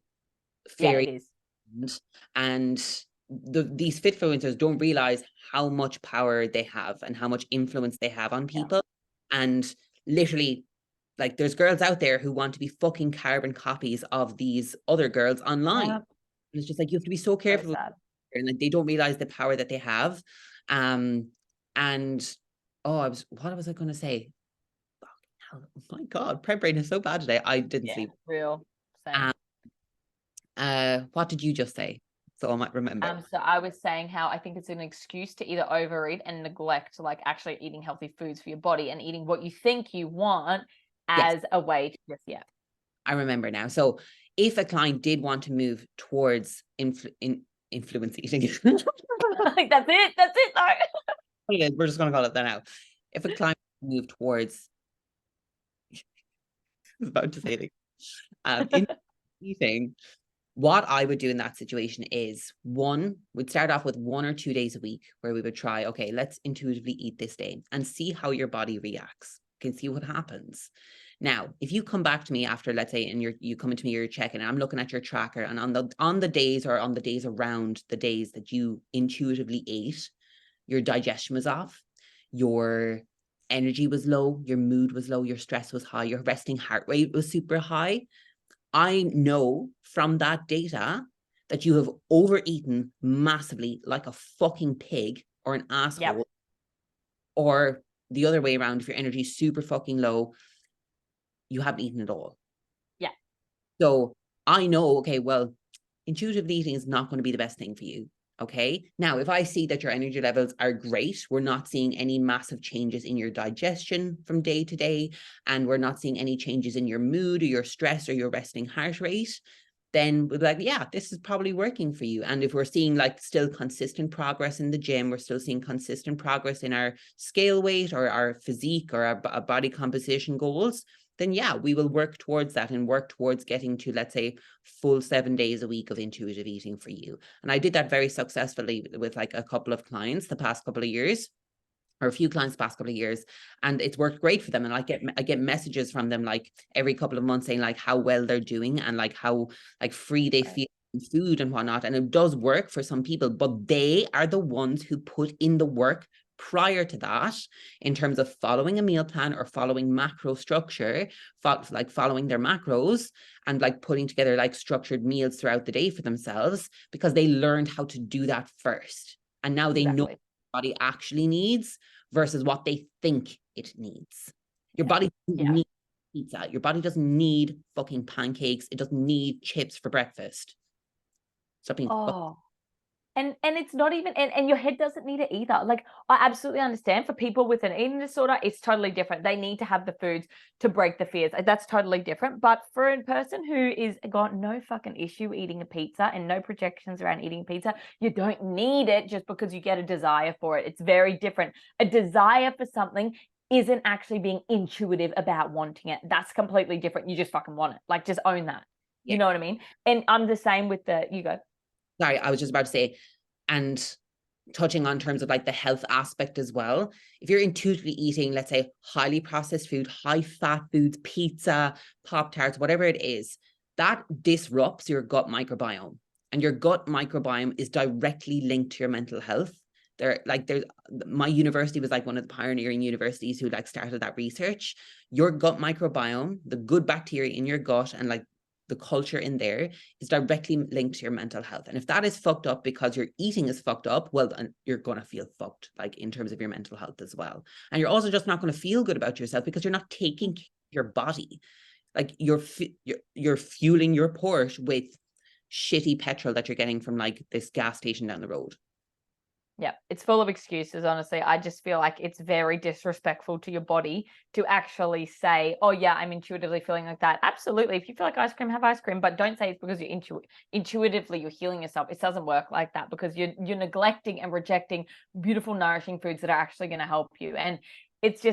fairy. Yeah, it is. And these fitfluencers don't realize how much power they have and how much influence they have on people. And literally, like, there's girls out there who want to be fucking carbon copies of these other girls online. And it's just like, you have to be so careful. So and like, they don't realize the power that they have. And what was I going to say? Oh my God, prep brain is so bad today. I didn't sleep. Real. Same. What did you just say? So I might remember. So I was saying how I think it's an excuse to either overeat and neglect like actually eating healthy foods for your body and eating what you think you want as a way to just, I remember now. So if a client did want to move towards influence eating, like that's it though. We're just going to call it that now. If a client moved towards, I was about to say in eating, what I would do in that situation is, we'd start off with 1 or 2 days a week where we would try, okay, let's intuitively eat this day and see how your body reacts. You can see what happens. Now, if you come back to me after, let's say, and you come into me, you're checking, and I'm looking at your tracker, and on the days or on the days around the days that you intuitively ate, your digestion was off, your energy was low, your mood was low, your stress was high, your resting heart rate was super high, I know from that data that you have overeaten massively like a fucking pig or an asshole. Yep. Or the other way around, if your energy is super fucking low, you haven't eaten at all. Yeah. So I know, okay, well, intuitive eating is not going to be the best thing for you. Okay. Now, if I see that your energy levels are great, we're not seeing any massive changes in your digestion from day to day, and we're not seeing any changes in your mood or your stress or your resting heart rate, then we'll be like, yeah, this is probably working for you. And if we're seeing like still consistent progress in the gym, we're still seeing consistent progress in our scale weight or our physique or our body composition goals, then yeah, we will work towards that and work towards getting to, let's say, full 7 days a week of intuitive eating for you. And I did that very successfully with like a couple of clients the past couple of years, or a few clients the past couple of years, and it's worked great for them. And I get messages from them like every couple of months saying like how well they're doing and like how like free they feel in food and whatnot. And it does work for some people, but they are the ones who put in the work prior to that in terms of following a meal plan or following macro structure, like following their macros and like putting together like structured meals throughout the day for themselves, because they learned how to do that first. And now they know what the body actually needs versus what they think it needs. Your body doesn't need pizza. Your body doesn't need fucking pancakes. It doesn't need chips for breakfast. Stop being And it's not even, and your head doesn't need it either. Like, I absolutely understand for people with an eating disorder, it's totally different. They need to have the foods to break the fears. That's totally different. But for a person who is got no fucking issue eating a pizza and no projections around eating pizza, you don't need it just because you get a desire for it. It's very different. A desire for something isn't actually being intuitive about wanting it. That's completely different. You just fucking want it. Like, just own that. Yeah. You know what I mean? And I'm the same with you go. Sorry, I was just about to say, and touching on terms of like the health aspect as well. If you're intuitively eating, let's say, highly processed food, high fat foods, pizza, Pop-Tarts, whatever it is, that disrupts your gut microbiome. And your gut microbiome is directly linked to your mental health. My university was like one of the pioneering universities who like started that research. Your gut microbiome, the good bacteria in your gut and like the culture in there, is directly linked to your mental health. And if that is fucked up because your eating is fucked up, well, then you're going to feel fucked, like in terms of your mental health as well. And you're also just not going to feel good about yourself because you're not taking care of your body. Like you're fueling your Porsche with shitty petrol that you're getting from like this gas station down the road. Yeah, it's full of excuses, honestly. I just feel like it's very disrespectful to your body to actually say, oh, yeah, I'm intuitively feeling like that. Absolutely. If you feel like ice cream, have ice cream, but don't say it's because you're intuitively you're healing yourself. It doesn't work like that because you're neglecting and rejecting beautiful, nourishing foods that are actually going to help you. And it's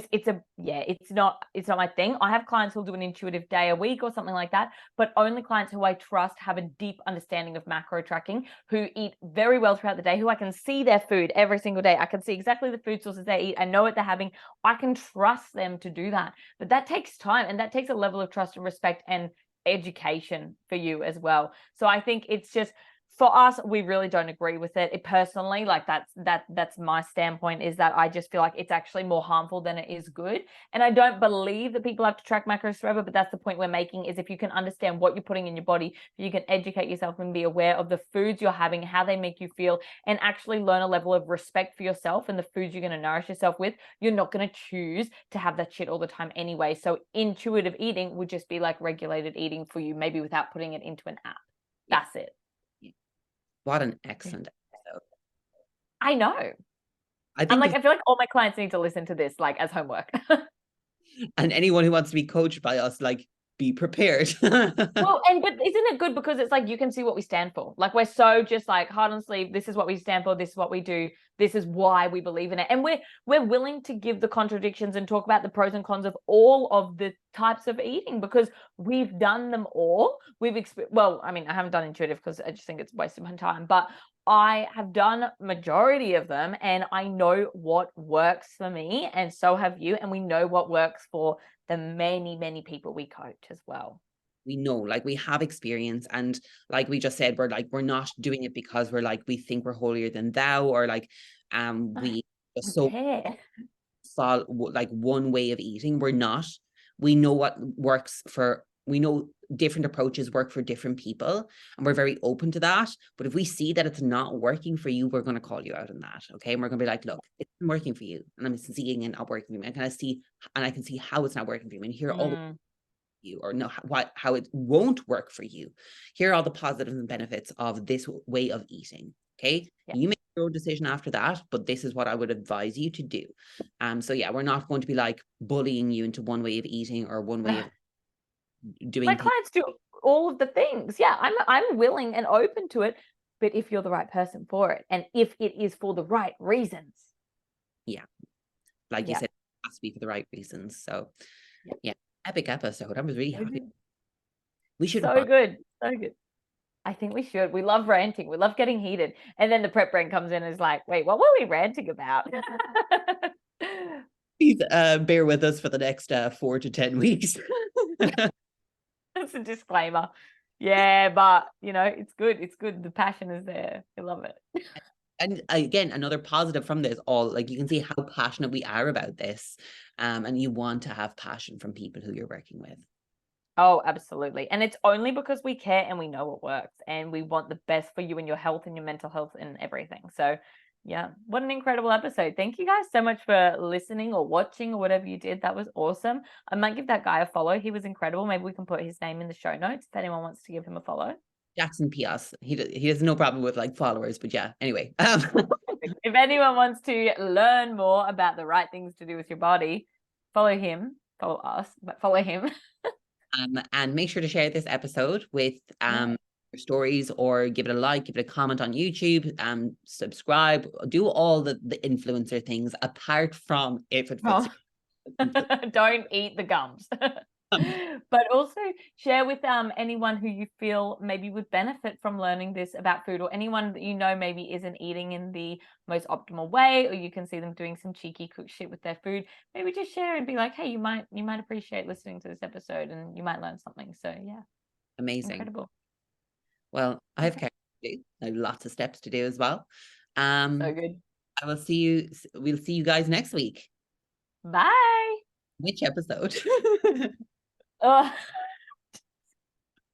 not my thing. I have clients who'll do an intuitive day a week or something like that, but only clients who I trust have a deep understanding of macro tracking, who eat very well throughout the day, who I can see their food every single day. I can see exactly the food sources they eat. I know what they're having. I can trust them to do that. But that takes time, and that takes a level of trust and respect and education for you as well. So I think it's just, for us, we really don't agree with it. Personally, like that's my standpoint, is that I just feel like it's actually more harmful than it is good. And I don't believe that people have to track macros forever, but that's the point we're making, is if you can understand what you're putting in your body, you can educate yourself and be aware of the foods you're having, how they make you feel, and actually learn a level of respect for yourself and the foods you're going to nourish yourself with. You're not going to choose to have that shit all the time anyway. So intuitive eating would just be like regulated eating for you, maybe without putting it into an app. That's it. What an excellent episode. I know. I feel like all my clients need to listen to this, like, as homework. And anyone who wants to be coached by us, like, be prepared. Well, but isn't it good because it's like you can see what we stand for? Like, we're so just like heart on sleeve. This is what we stand for. This is what we do. This is why we believe in it. And we're willing to give the contradictions and talk about the pros and cons of all of the types of eating, because we've done them all. Well, I mean, I haven't done intuitive because I just think it's wasting my time, but I have done majority of them and I know what works for me, and so have you, and we know what works for the many, many people we coach as well. We know, like, we have experience, and like we just said, we're not doing it because we're like, we think we're holier than thou, or like we just so care. follow like one way of eating. We're not. We know what works for, we know different approaches work for different people, and we're very open to that. But if we see that it's not working for you, we're going to call you out on that. Okay. And we're going to be like, look, it's not working for you, and I'm seeing it not working for me. And I can see how it's not working for you, and here are all the you, or know how it won't work for you. Here are all the positives and benefits of this way of eating. Okay. Yeah. You make your decision after that, but this is what I would advise you to do. So yeah, we're not going to be like bullying you into one way of eating or one way of doing My things. clients do all of the things. Yeah, I'm willing and open to it, but if you're the right person for it, and if it is for the right reasons. Yeah. Like you said, it has to be for the right reasons. So yeah, epic episode. I was really happy. We should So good. I think we should. We love ranting. We love getting heated. And then the prep brain comes in and is like, wait, what were we ranting about? Please bear with us for the next 4 to 10 weeks. That's a disclaimer. Yeah, but it's good. It's good. The passion is there. I love it. And again, another positive from this, all like, you can see how passionate we are about this, and you want to have passion from people who you're working with. Oh, absolutely. And it's only because we care and we know what works, and we want the best for you and your health and your mental health and everything. So yeah, what an incredible episode. Thank you guys so much for listening or watching or whatever you did. That was awesome. I might give that guy a follow. He was incredible. Maybe we can put his name in the show notes if anyone wants to give him a follow. Jackson P.S. He has no problem with like followers, but yeah, anyway. If anyone wants to learn more about the right things to do with your body, follow him, follow us, but follow him. And make sure to share this episode with your stories, or give it a like, give it a comment on YouTube, subscribe, do all the influencer things, apart from if it fits. Don't eat the gums. But also share with anyone who you feel maybe would benefit from learning this about food, or anyone that maybe isn't eating in the most optimal way, or you can see them doing some cheeky cook shit with their food. Maybe just share and be like, hey, you might appreciate listening to this episode and you might learn something. So yeah, amazing. Incredible. Well, I have lots of steps to do as well. So good. I will see you. We'll see you guys next week. Bye. Which episode? Oh.